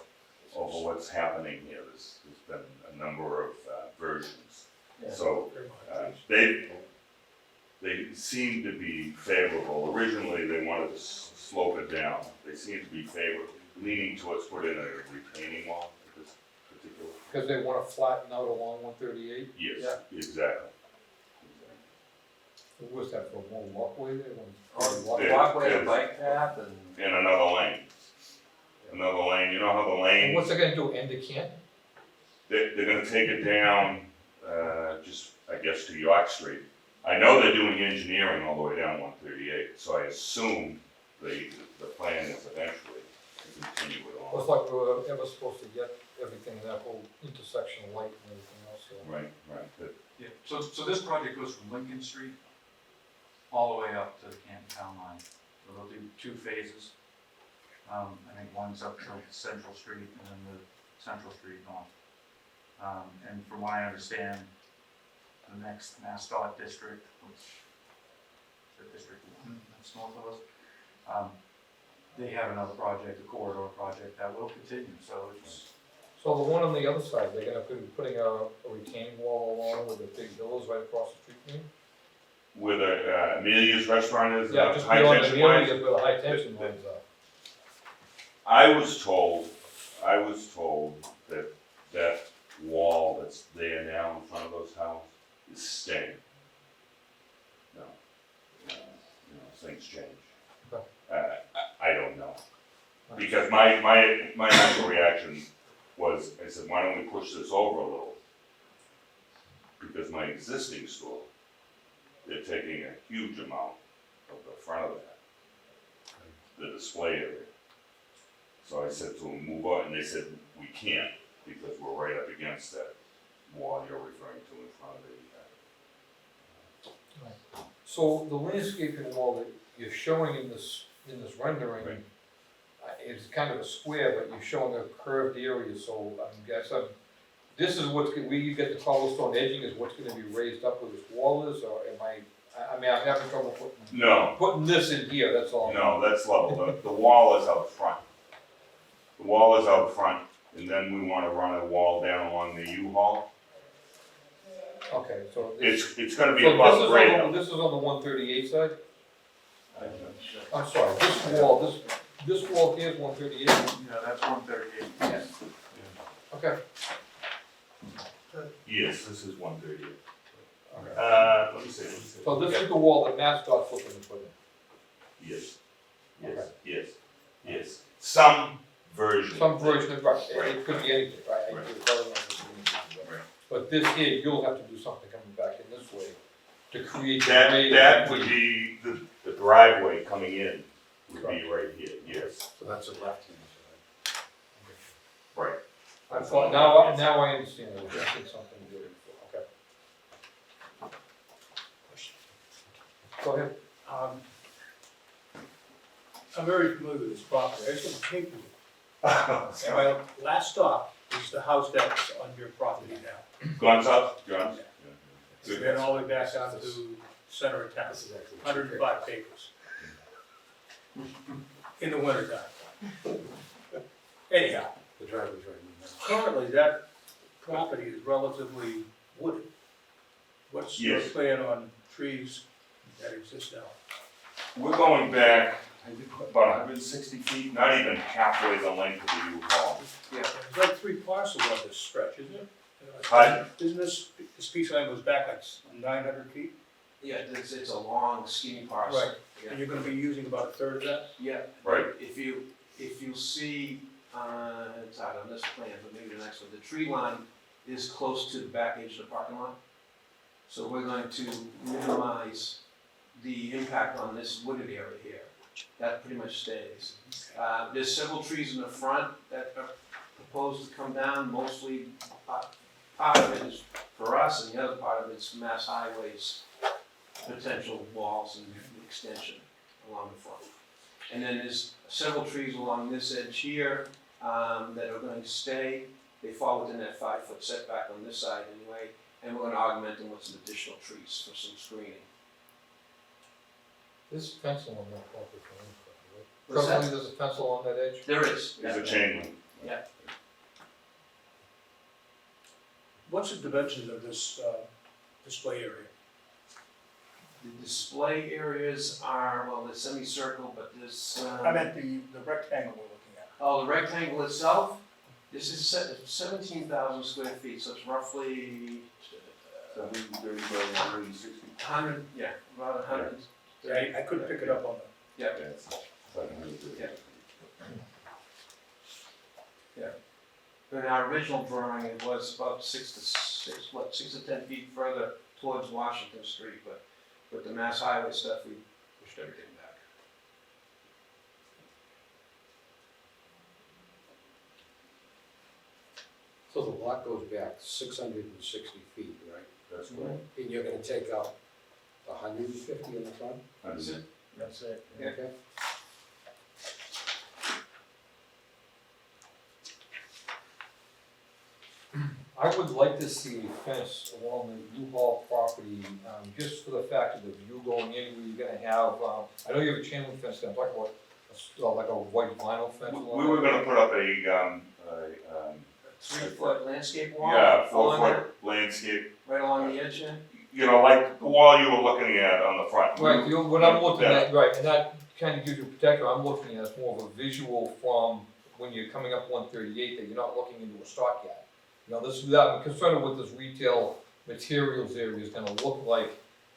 what's happening here. There's been a number of versions. So, they seem to be favorable. Originally, they wanted to slope it down. They seem to be favorable, leaning towards putting a retaining wall at this particular. Because they wanna flatten out along 138? Yes, exactly. What was that, for one walkway there? Walkway, a bike path, and. In another lane. Another lane, you know how the And lane, what's it gonna do, end it Canton? they're gonna take it down, just, I guess, to York Street. I know they're doing engineering all the way down 138, so I assume the plan is eventually to continue it It's on. like we were ever supposed to get everything, that whole intersection light and everything else, so. Right, but Yeah, so this project goes from Lincoln Street all the way up to the Canton Town Line. So they'll do 2 phases. I think one's up to Central Street and then the Central Street north. And from what I understand, the next Mass Dot district, which is the District 1, that's north of us, they have another project, a corridor project that will continue, so it's. So the one on the other side, they're gonna be putting a retaining wall along with the big villas right across the street from you? where the Amelia's restaurant is, Yeah, just high beyond the tension Amelia's lines. where the high tension lines are. I was told that that wall that's there now in front of those houses is staying. No, things change. Okay. I don't know. Because my initial reaction was, I said, why don't we push this over a little? Because my existing store, they're taking a huge amount of the front of that, the display area. So I said to them, move on, and they said, we can't, because we're right up against that wall you're referring to in front of So the landscaping wall that you're showing in this rendering, Right. is kind of a square, but you're showing a curved area, so I'm guessing, this is what's, where you get the cobblestone edging is what's gonna be raised up where this wall is, or am I mean, I'm having trouble No, putting this in here, that's all. no, that's level, the wall is out front. The wall is out front, and then we wanna run a wall down along the U-Haul. Okay, so this. It's gonna be So above grade though. this is on the 138 side? I'm sorry, this wall here is 138? Yeah, that's 138. Yes. Okay. Yes, this is 138. Okay. Let me see. So this is the wall that MassDOT's looking to put in? Yes, Okay. yes. Some version. Some version of, right, Right. it could be anything, right? I Right. agree with all of that. Right. But this here, you'll have to do something coming back in this way to create the That, grade. that would be the driveway coming in, would be right here, yes. So that's the left hand side. Right. Now I understand, I was thinking something good, okay. Go ahead. I'm very familiar with this property, I just want to take you. And my last stop is the house that's on your property now. Gone south, John? It's been all the way back down to center of town, 105 acres. In the wintertime. Anyhow, The driveway's right in there. currently that property is relatively wooded. What's your Yes. plan on trees that exist now? We're going back about 160 feet, not even halfway the length of the U-Haul. Yeah. There's like 3 parcels on this stretch, isn't it? Pardon? Isn't this piece of land goes back like 900 feet? Yeah, it's a long skinny parcel. Right. And you're gonna be using about a third of that? Yeah. Right. If you see, it's out on this plan, but maybe the next one, the tree line is close to the back edge of the parking lot. So we're going to minimize the impact on this wooded area here. That pretty much stays. There's several trees in the front that are proposed to come down, mostly, part of it is for us, and the other part of it's Mass Highways, potential walls and extension along the front. And then there's several trees along this edge here, that are going to stay. They fall within that 5-foot setback on this side anyway, and we're gonna augment them with some additional trees for some screening. This fence along that property, right? What's that? Presently, there's a fence along that edge? There is. There's a chain link. Yeah. What's the dimensions of this display area? The display areas are, well, the semicircle, but there's, I meant the rectangle we're looking at. oh, the rectangle itself, this is 17,000 square feet, so it's roughly 130 by 160. 100, yeah, about 100. I couldn't pick it up on the. Yeah, Yeah, it's about 130. Yeah. In our original drawing, it was about 6 to 10 feet further towards Washington Street, but with the Mass Highway stuff, we pushed everything back. So the lot goes back 660 feet, right? That's right. And you're gonna take out 150 in the front? That's it. That's it. Yeah. Okay. I would like to see a fence along the U-Haul property, just for the fact of the view going in, where you're gonna have, I know you have a chain link fence, I'm talking about like a white vinyl fence along. We were gonna put up a 3-foot landscape wall? yeah, along 4-foot landscape, Right along the edge there? you know, like the wall you were looking at on the front. Right, what I'm looking at, right, and that kind of gives you protection, I'm looking at it more of a visual from when you're coming up 138, that you're not looking into a stockyard. You know, I'm concerned with what this retail materials area is gonna look like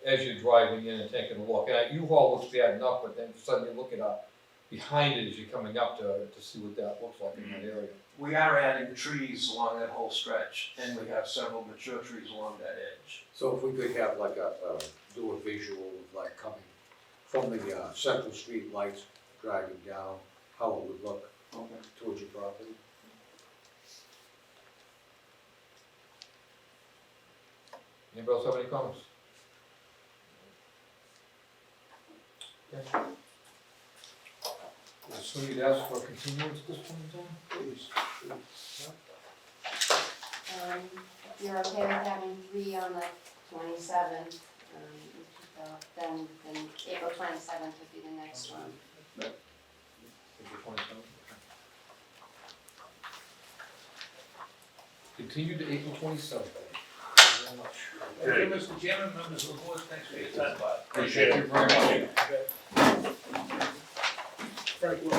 as you're driving in and taking a look. And U-Haul looks bad enough, but then suddenly you're looking up behind it as you're coming up to see what that looks like in that area. We are adding trees along that whole stretch, and we have several mature trees along that edge. So if we could have like do a visual of like coming from the Central Street lights driving down, how it would look towards your property? Anybody else have any comments? So you'd ask for a continuance at this point in time? Please. If you're okay with having 3 on the 27th, then April 27th would be the next one. April 27th. Continue to April 27th. Thank you very much. Thank you, Mr. Chairman, members of the board, thanks for your time, Bob. Appreciate it very much. Frank, your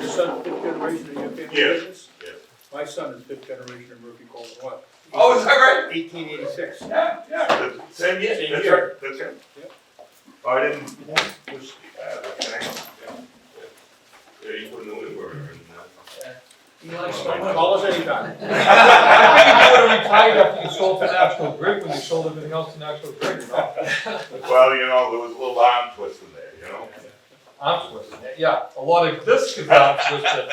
son, fifth generation in your family Yes, business? yes. My son is fifth generation in Murphy Coal and Oil. Oh, is that right? 1886. Yeah, yeah, same year, Same that's year. right, that's right. Yep. Oh, I didn't, yeah, you put in the wind burner and, He likes to Call us anytime. I think you would have retired after you sold to National Grid when you sold everything else to National Grid, you know? well, you know, there was a little arm twist in there, you know? I'm twisting it, yeah, a lot of this could be I'm twisted.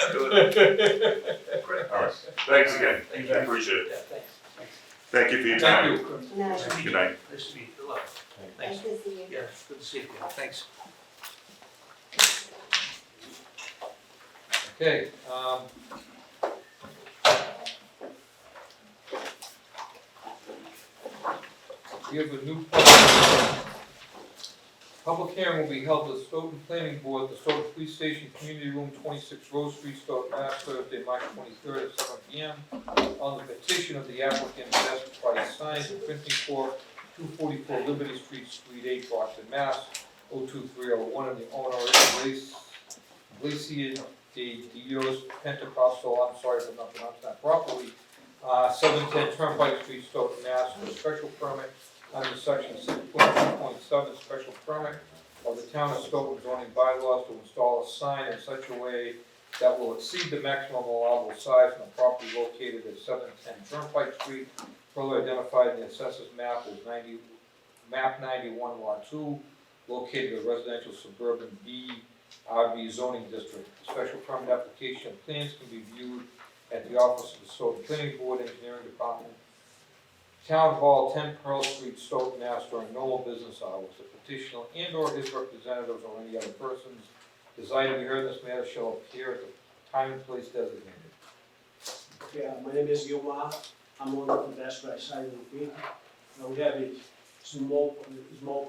All right, thanks again, Thank you. appreciate it. Yeah, thanks. Thank you for your time. Thank you. No, Nice to meet you. Good night. Nice to meet you, good luck. nice to see you. Yeah, good to see you, thanks. Okay, we have a new public hearing will be held at the Stoughton Planning Board, the Stoughton Police Station, Community Room 26 Rose Street, Stoughton, Mass, Thursday, March 23rd at 7 p.m. on the petition of the applicant Best Price Signs and Printing Corp., 244 Liberty Street, Suite 8, Boston, Mass. 02301, and the owner is Glacier de Dios Pentecostal, I'm sorry if I'm not pronouncing that properly, 710 Turnpike Street, Stoughton, Mass. For a special permit under section 6.2.7 special permit of the town of Stoughton zoning bylaws to install a sign in such a way that will exceed the maximum allowable size on the property located at 710 Turnpike Street, further identified in the assessors map as map 91 lot 2, located in residential suburban B RB zoning district. The special permit application and plans can be viewed at the office of the Stoughton Planning Board, Engineering Department, Town Hall, 10 Pearl Street, Stoughton, Mass. During normal business hours. The petitioner and/or his representatives or any other persons desiring to be heard in this matter shall appear at the time and place designated. Yeah, my name is Gilmar. I'm one of the Best Price Signs in Queen. We have a small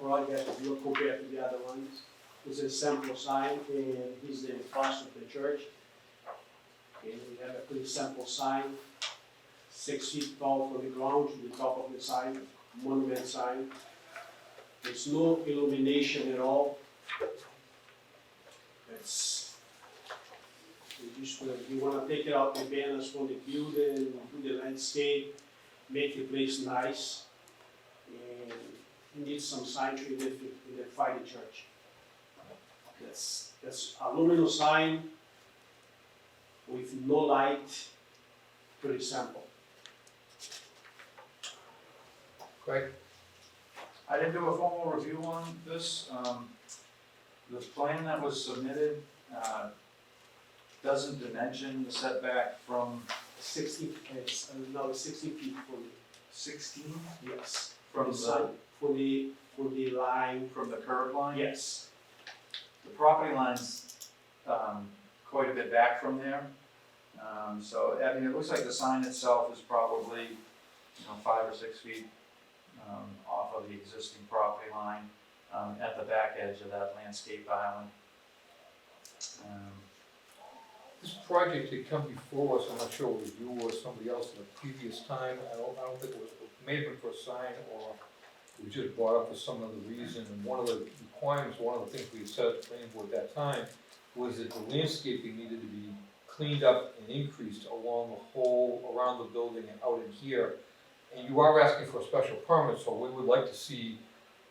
project if you compare to the other ones. It's a simple sign, and he's the pastor of the church. And we have a pretty simple sign, 6 feet tall from the ground to the top of the sign, monument sign. There's no illumination at all. We want to take it out the banners from the building, do the landscape, make the place nice. And we need some signage in the Friday church. That's aluminum sign with no light, pretty simple. Great. I didn't do a formal review on this. The plan that was submitted, doesn't dimension the setback from 60, it's another 60 feet from 16 yes. from the sign, the, for the line, from the curb line? yes. The property line's quite a bit back from there. So, I mean, it looks like the sign itself is probably, 5 or 6 feet off of the existing property line at the back edge of that landscape island. This project had come before us, I'm not sure it was you or somebody else at a previous time. I don't think it was, maybe for a sign or it was just brought up for some other reason. And one of the requirements, one of the things we said at the planning board at that time was that the landscaping needed to be cleaned up and increased along the whole, around the building and out in here. And you are asking for a special permit, so we would like to see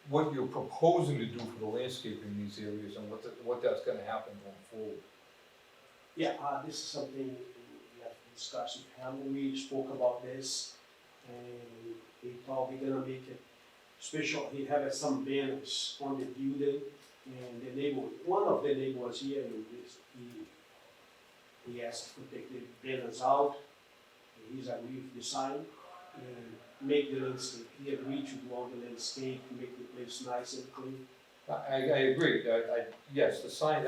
what you're proposing to do for the landscaping in these areas and what that's gonna happen going forward. Yeah, this is something we have to discuss with him. We spoke about this, and he thought we're gonna make it special. He had some banners on the building, and the neighbor, one of the neighbors here, he asked to take the banners out. He's agreed with the sign and make the landscape. He agreed to do all the landscape, to make the place nice and clean. I agree, yes, that sign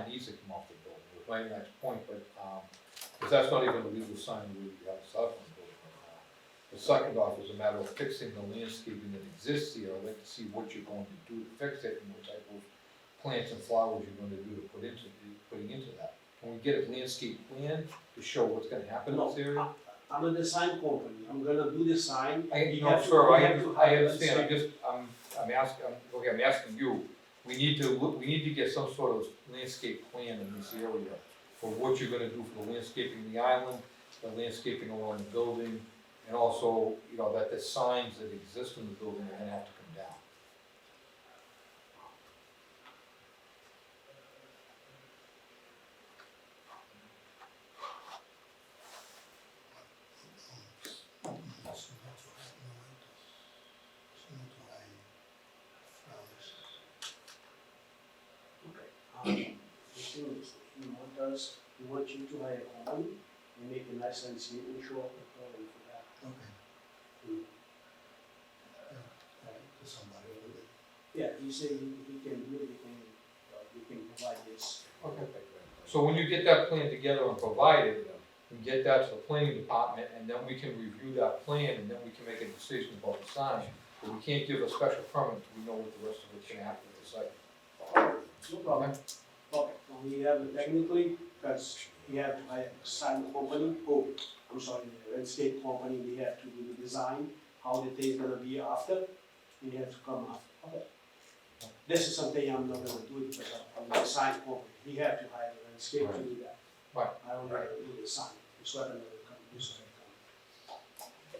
needs to come off the building, my next point, but, because that's not even a legal sign we have a Stoughton building right now. The second off is a matter of fixing the landscaping that exists here. I'd like to see what you're going to do to fix it and what type of plants and flowers you're going to do to putting into that. Can we get a landscape plan to show what's gonna happen in this area? I'm a design company, I'm gonna do the sign. I, We no, have to- sir, we I, have to I have understand, landscape. I'm asking you, we need to get some sort of landscape plan in this area for what you're gonna do for the landscaping of the island, the landscaping along the building, and also, you know, that the signs that exist in the building are gonna have to come down. The thing is, we want you to hire a company and make a nice landscape and show up the problem for that. Okay. To somebody over there. Yeah, he said he can do it, he can provide this. Okay. So when you get that plan together and provide it, we get that to the planning department, and then we can review that plan, and then we can make a decision about the sign. But we can't give a special permit until we know what the rest of it's gonna happen with the site. No problem. Okay, so we have technically, because we have to hire a sign company, the landscape company, we have to do the design, how the thing's gonna be after, we have to come after. Okay. This is something I'm not gonna do because I'm the sign company, we have to hire a landscape to do that. Right. I don't have to do the sign, it's what another company, this way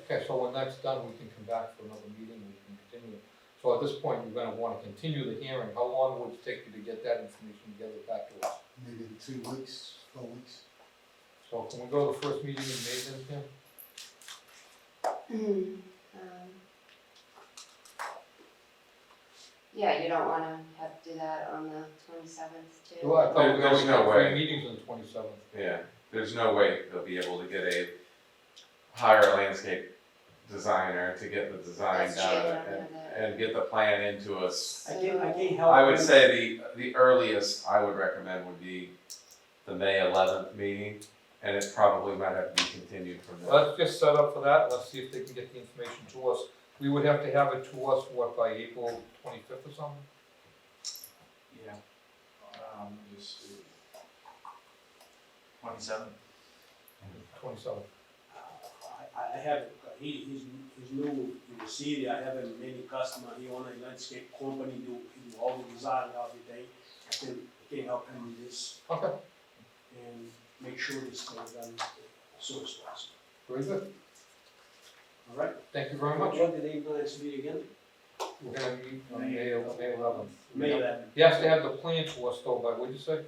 Okay, so when that's done, we can come back for another meeting, we can continue. So at this point, you're gonna wanna continue the hearing. How long would it take you to get that information together back to us? Maybe 3 weeks, 4 weeks. So can we go to the first meeting in May then, Tim? Yeah, you don't wanna have to do that on the 27th too? Well, I thought we There's already no had way. 3 meetings on the 27th. Yeah, there's no way they'll be able to get hire a landscape designer to get the design That's true, done I don't have that. and get the plan into us. I can't help. I would say the earliest I would recommend would be the May 11th meeting, and it probably might have to be continued from there. Let's just set up for that, let's see if they can get the information to us. We would have to have it to us, what, by April 25th or something? Yeah. Just 27. 27th. I have, he's new in the city, I have a many customer, he want a landscape company, he do all the design every day. I can help him with this Okay, and make sure this thing is done as soon as possible. very good. All right? Thank you very much. What did they next meet again? We're gonna meet on May 11th. May 11th. He has to have the plan to us though by, what'd you say,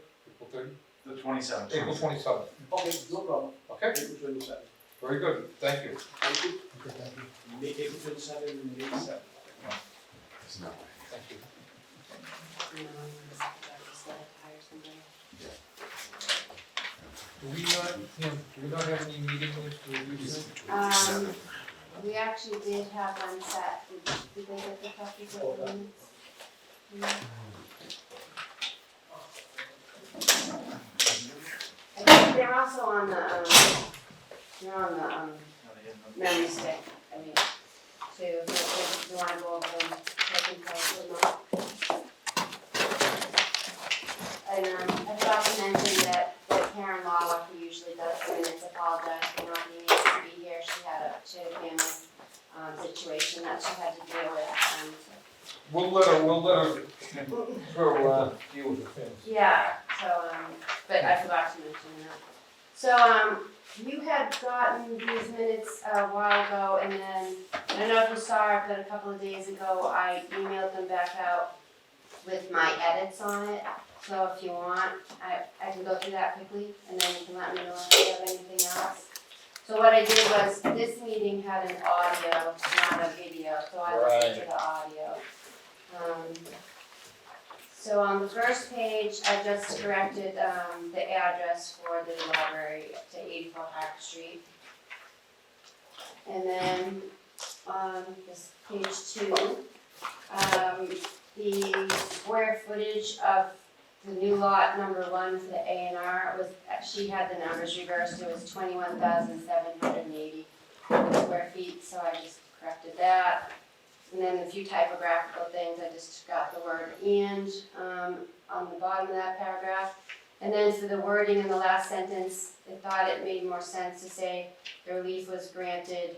April 30th? The 27th. April 27th. Okay, no problem. Okay, April 27th. very good, thank you. Thank you. Okay, thank you. May April 27th and May 7th. There's no way. Thank you. Just let it hire somebody. Do we not have any meeting minutes to review tonight? We actually did have one set, did they get the copies of the minutes? I think they're also on the, memory stick, I mean, too, if you wanna go over them, I can tell you them. And, I forgot to mention that Karen Lawler, who usually does the minutes, apologized for not being able to be here, she had a family, situation that she had to deal with, We'll let her deal with the things. yeah, so, but I forgot to mention that. So, you had gotten these minutes a while ago, and then, I don't know if you saw it, but a couple of days ago, I emailed them back out with my edits on it. So if you want, I can go through that quickly, and then you can let me know if you have anything else. So what I did was, this meeting had an audio, not a video, so I listened to the audio. So on the first page, I just corrected the address for the library to 84 Park Street. And then on this page 2, the square footage of the new lot number 1 for the A and R was, she had the numbers reversed, it was 21,780 square feet, so I just corrected that. And then a few typographical things, I just got the word "and" on the bottom of that paragraph. And then for the wording in the last sentence, I thought it made more sense to say the relief was granted,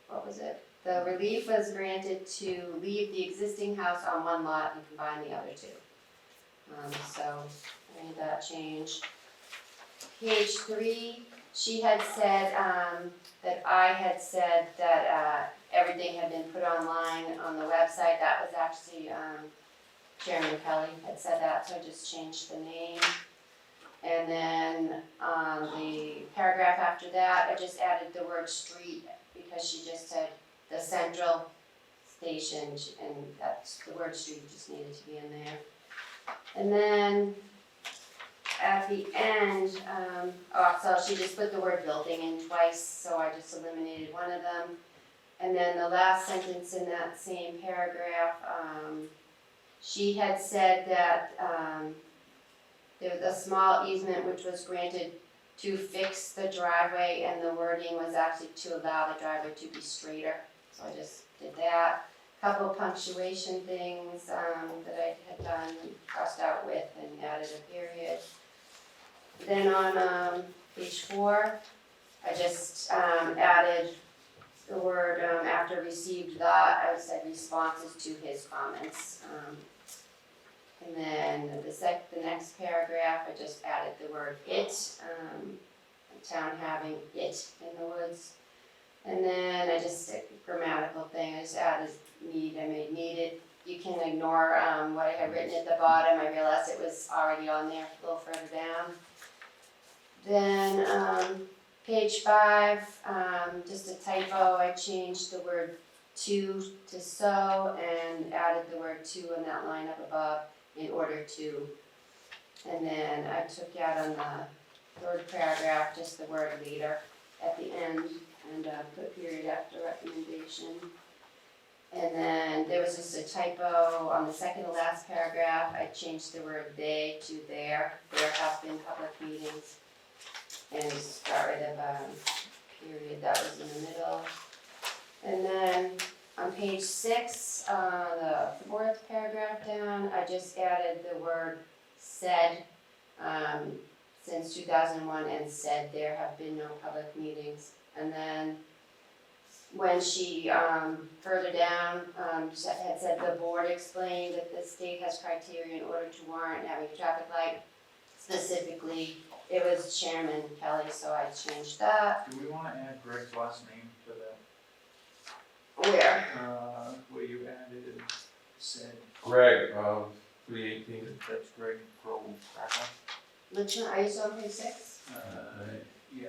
what was it? The relief was granted to leave the existing house on one lot and combine the other two. So I made that change. Page 3, she had said that I had said that everything had been put online on the website. That was actually Chairman Kelly had said that, so I just changed the name. And then the paragraph after that, I just added the word "street" because she just said the central station, and that's the word "street" just needed to be in there. And then at the end, so she just put the word "building" in twice, so I just eliminated one of them. And then the last sentence in that same paragraph, she had said that there was a small easement which was granted to fix the driveway, and the wording was actually to allow the driveway to be straighter. So I just did that. Couple punctuation things that I had done, crossed out with and added a period. Then on page 4, I just added the word after received that, I said responses to his comments. And then the next paragraph, I just added the word "it," the town having it in the woods. And then I just, grammatical thing, I just added need, I made needed. You can ignore what I had written at the bottom, I realized it was already on there a little further down. Then page 5, just a typo, I changed the word "to" "so" and added the word "to" in that line up above, in order to. And then I took out on the 3rd paragraph just the word "later" at the end and put period after recommendation. And then there was just a typo on the second to last paragraph. I changed the word "they" to "there." There have been public meetings. And just got rid of a period that was in the middle. And then on page 6, the 4th paragraph down, I just added the word "said" since 2001, and said there have been no public meetings. And then when she further down had said the board explained that the state has criteria in order to warrant having a traffic light, specifically it was Chairman Kelly, so I changed that. Do we wanna add Greg's last name to that? Where? Where you added, said, Greg, 318. that's Greg Grove Cracker. Which one, are you still on page 6? Yeah,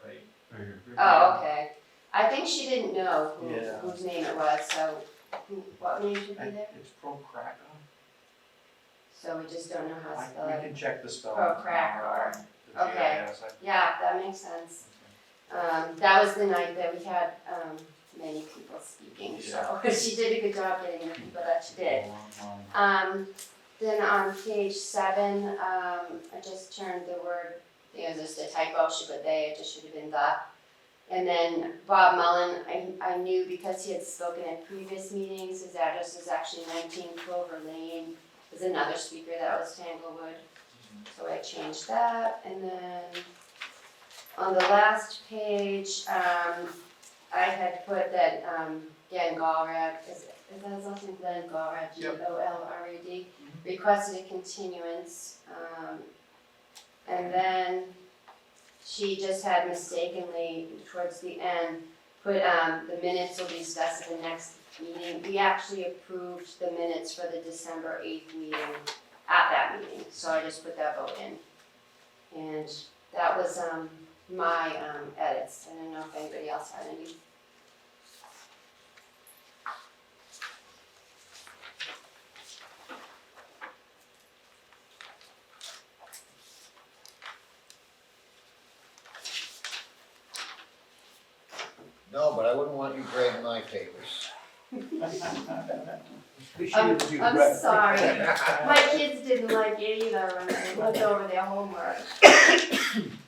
right. Right here. Oh, okay. I think she didn't know Yeah. whose name it was, so what name should be there? It's Pro Cracker. So we just don't know how to spell We it. can check the spelling. Pro Cracker. The Okay. GIS, Yeah, that makes sense. That was the night that we had many people speaking, so she did a good job getting the people that she did. Then on page 7, I just turned the word, it was just a typo, she put "they," it just should have been "the." And then Bob Mullen, I knew because he had spoken at previous meetings, his address was actually 19 Clover Lane. There's another speaker that was Tanglewood, so I changed that. And then on the last page, I had put that Glenn Golrad, is that his last name? Glenn Golrad, Golrad, requested a continuance. And then she just had mistakenly, towards the end, put the minutes will be discussed at the next meeting. We actually approved the minutes for the December 8th meeting at that meeting, so I just put that vote in. And that was my edits. I don't know if anybody else had any. No, but I wouldn't want you grading my papers. I'm sorry. My kids didn't like it either when they looked over their homework.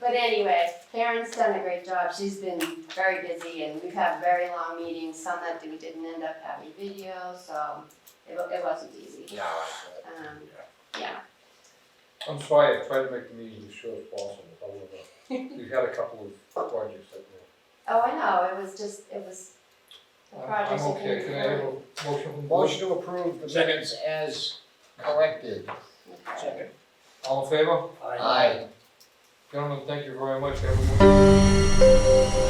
But anyway, Karen's done a great job. She's been very busy and we've had very long meetings, some that we didn't end up having video, so it wasn't easy. Yeah, Yeah, I'm sorry, I tried to make the meeting as short as possible, however, we've had a couple of projects that were. oh, I know, it was the projects. I'm okay, can I have a motion from the board? motion to approve the minutes as corrected. Okay. All in favor? Aye. Gentlemen, thank you very much, everyone.